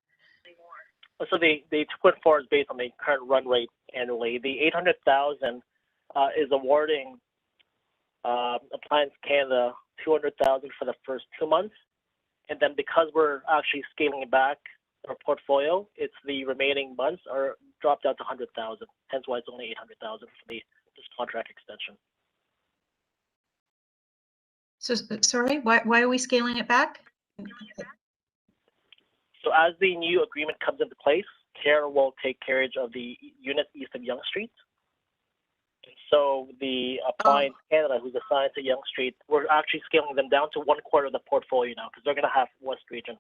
S9: So the 2.4 is based on the current run rate annually. The 800,000 is awarding Appliance Canada 200,000 for the first 2 months, and then because we're actually scaling back our portfolio, it's the remaining months are dropped out to 100,000. Hence why it's only 800,000 for this contract extension.
S1: So sorry, why are we scaling it back?
S9: So as the new agreement comes into place, CARE will take carriage of the unit east of Yonge Street. And so the Appliance Canada, who's assigned to Yonge Street, we're actually scaling them down to 1/4 of the portfolio now because they're going to have West Region.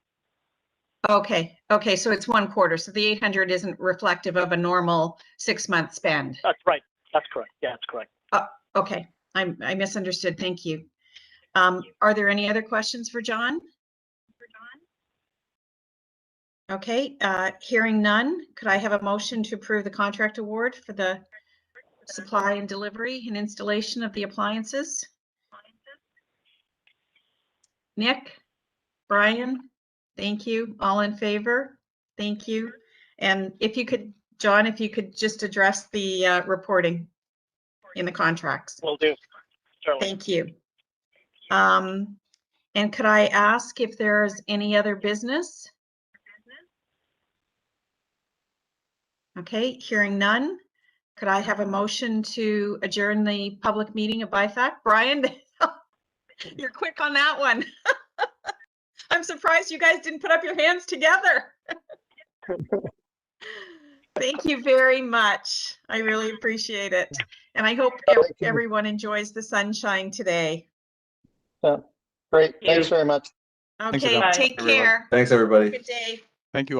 S1: Okay, okay, so it's 1/4. So the 800 isn't reflective of a normal 6-month spend.
S9: That's right. That's correct. Yeah, that's correct.
S1: Okay, I misunderstood. Thank you. Are there any other questions for John? Okay, hearing none, could I have a motion to approve the contract award for the supply and delivery and installation of the appliances? Nick, Brian, thank you. All in favor? Thank you. And if you could, John, if you could just address the reporting in the contracts.
S9: Will do. Certainly.
S1: Thank you. And could I ask if there's any other business? Okay, hearing none. Could I have a motion to adjourn the public meeting of BIFAC? Brian, you're quick on that one. I'm surprised you guys didn't put up your hands together. Thank you very much. I really appreciate it. And I hope everyone enjoys the sunshine today.
S5: Yeah, great. Thanks very much.
S1: Okay, take care.
S3: Thanks, everybody.
S1: Good day.
S2: Thank you.